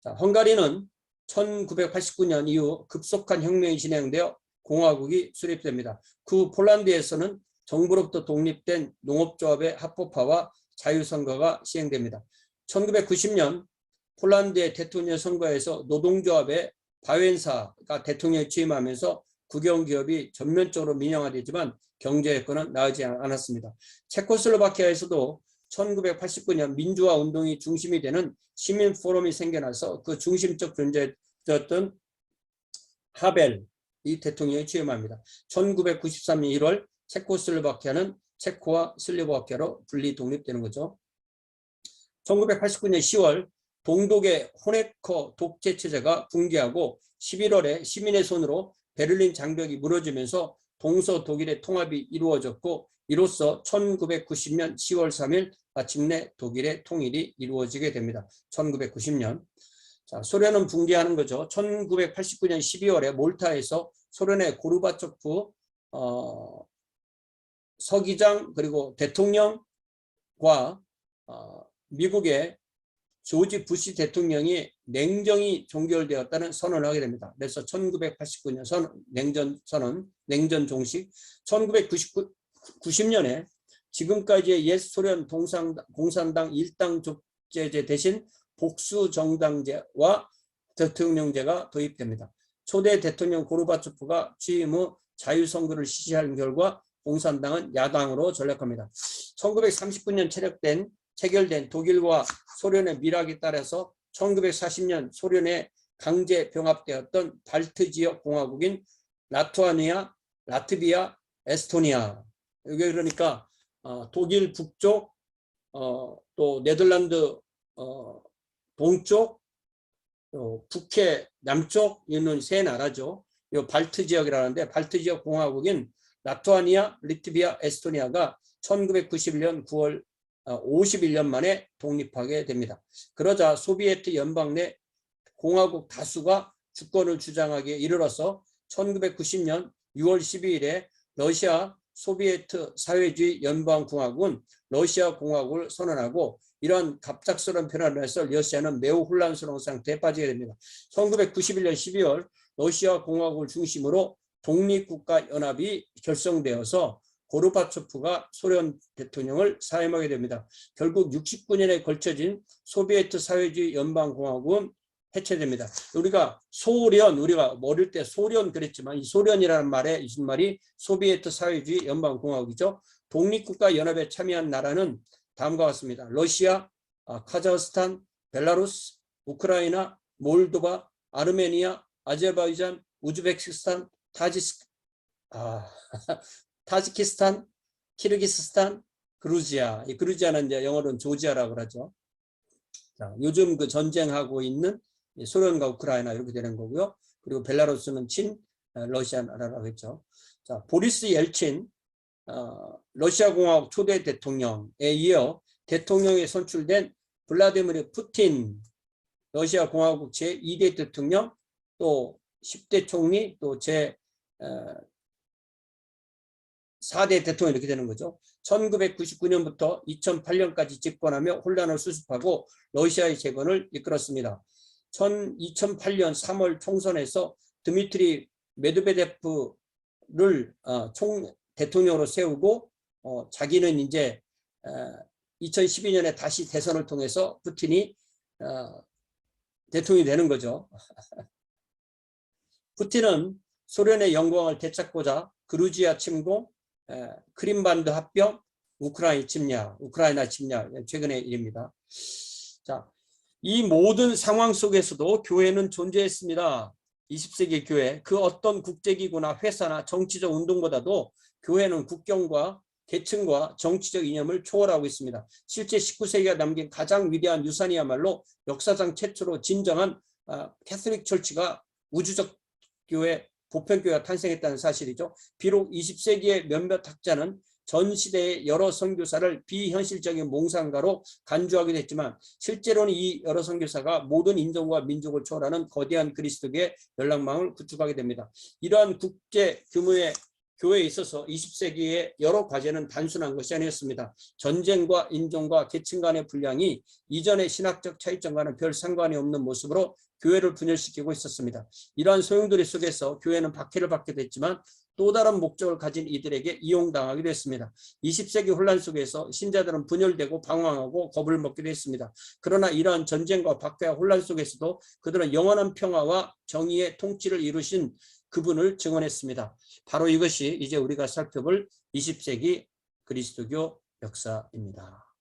자, 헝가리는 1989년 이후 급속한 혁명이 진행되어 공화국이 수립됩니다. 그 폴란드에서는 정부로부터 독립된 농업조합의 합법화와 자유선거가 시행됩니다. 1990년 폴란드의 대통령 선거에서 노동조합의 바웬사가 대통령에 취임하면서 국영기업이 전면적으로 민영화되지만 경제 여건은 나아지지 않았습니다. 체코슬로바키아에서도 1989년 민주화 운동이 중심이 되는 시민 포럼이 생겨나서 그 중심적 존재였던 하벨 이 대통령이 취임합니다. 1993년 1월 체코슬로바키아는 체코와 슬로바키아로 분리 독립되는 거죠. 1989년 10월 동독의 호네커 독재 체제가 붕괴하고 11월에 시민의 손으로 베를린 장벽이 무너지면서 동서 독일의 통합이 이루어졌고 이로써 1990년 10월 3일 마침내 독일의 통일이 이루어지게 됩니다. 1990년. 자, 소련은 붕괴하는 거죠. 1989년 12월에 몰타에서 소련의 고르바초프 서기장 그리고 대통령과 미국의 조지 부시 대통령이 냉전이 종결되었다는 선언을 하게 됩니다. 그래서 1989년 냉전 선언, 냉전 종식. 1990년에 지금까지의 옛 소련 공산당 일당 독재제 대신 복수정당제와 대통령제가 도입됩니다. 초대 대통령 고르바초프가 취임 후 자유선거를 실시한 결과 공산당은 야당으로 전락합니다. 1939년 체결된 독일과 소련의 밀락에 따라서 1940년 소련에 강제 병합되었던 발트 지역 공화국인 라투아니아, 라트비아, 에스토니아. 이게 그러니까 독일 북쪽, 또 네덜란드 동쪽, 북해 남쪽 있는 세 나라죠. 이 발트 지역이라는데 발트 지역 공화국인 라투아니아, 리트비아, 에스토니아가 1991년 9월 51년 만에 독립하게 됩니다. 그러자 소비에트 연방 내 공화국 다수가 주권을 주장하기에 이르러서 1990년 6월 12일에 러시아 소비에트 사회주의 연방공화국은 러시아 공화국을 선언하고 이러한 갑작스러운 변화로 해서 러시아는 매우 혼란스러운 상태에 빠지게 됩니다. 1991년 12월 러시아 공화국을 중심으로 독립국가연합이 결성되어서 고르바초프가 소련 대통령을 사임하게 됩니다. 결국 69년에 걸쳐진 소비에트 사회주의 연방공화국은 해체됩니다. 우리가 우리가 어릴 때 소련 그랬지만 이 소련이라는 말에 무슨 말이 소비에트 사회주의 연방공화국이죠. 독립국가 연합에 참여한 나라는 다음과 같습니다. 러시아, 카자흐스탄, 벨라루스, 우크라이나, 몰도바, 아르메니아, 아제르바이잔, 우즈베키스탄, 타지키스탄, 키르기스스탄, 그루지아. 이 그루지아는 이제 영어로는 조지아라고 그러죠. 자, 요즘 그 전쟁하고 있는 소련과 우크라이나 이렇게 되는 거고요. 그리고 벨라루스는 러시아 나라라고 했죠. 자, 보리스 옐친 러시아 공화국 초대 대통령에 이어 대통령에 선출된 블라디미르 푸틴 러시아 공화국 제2대 대통령 또 10대 총리 또 제4대 대통령 이렇게 되는 거죠. 1999년부터 2008년까지 집권하며 혼란을 수습하고 러시아의 재건을 이끌었습니다. 2008년 3월 총선에서 드미트리 메드베데프를 대통령으로 세우고 자기는 이제 2012년에 다시 대선을 통해서 푸틴이 대통령이 되는 거죠. 푸틴은 소련의 영광을 되찾고자 그루지아 침공, 크림반도 합병, 우크라이나 침략 최근의 일입니다. 자, 이 모든 상황 속에서도 교회는 존재했습니다. 20세기 교회, 그 어떤 국제기구나 회사나 정치적 운동보다도 교회는 국경과 계층과 정치적 이념을 초월하고 있습니다. 실제 19세기가 남긴 가장 위대한 유산이야말로 역사상 최초로 진정한 캐톨릭 철치가 우주적 교회, 보편교회가 탄생했다는 사실이죠. 비록 20세기의 몇몇 학자는 전 시대의 여러 선교사를 비현실적인 몽상가로 간주하기도 했지만 실제로는 이 여러 선교사가 모든 인종과 민족을 초월하는 거대한 그리스도교의 연락망을 구축하게 됩니다. 이러한 국제 규모의 교회에 있어서 20세기의 여러 과제는 단순한 것이 아니었습니다. 전쟁과 인종과 계층 간의 분량이 이전의 신학적 차이점과는 별 상관이 없는 모습으로 교회를 분열시키고 있었습니다. 이러한 소용돌이 속에서 교회는 박해를 받게 됐지만 또 다른 목적을 가진 이들에게 이용당하기도 했습니다. 20세기 혼란 속에서 신자들은 분열되고 방황하고 겁을 먹기도 했습니다. 그러나 이러한 전쟁과 박해와 혼란 속에서도 그들은 영원한 평화와 정의의 통치를 이루신 그분을 증언했습니다. 바로 이것이 이제 우리가 살펴볼 20세기 그리스도교 역사입니다.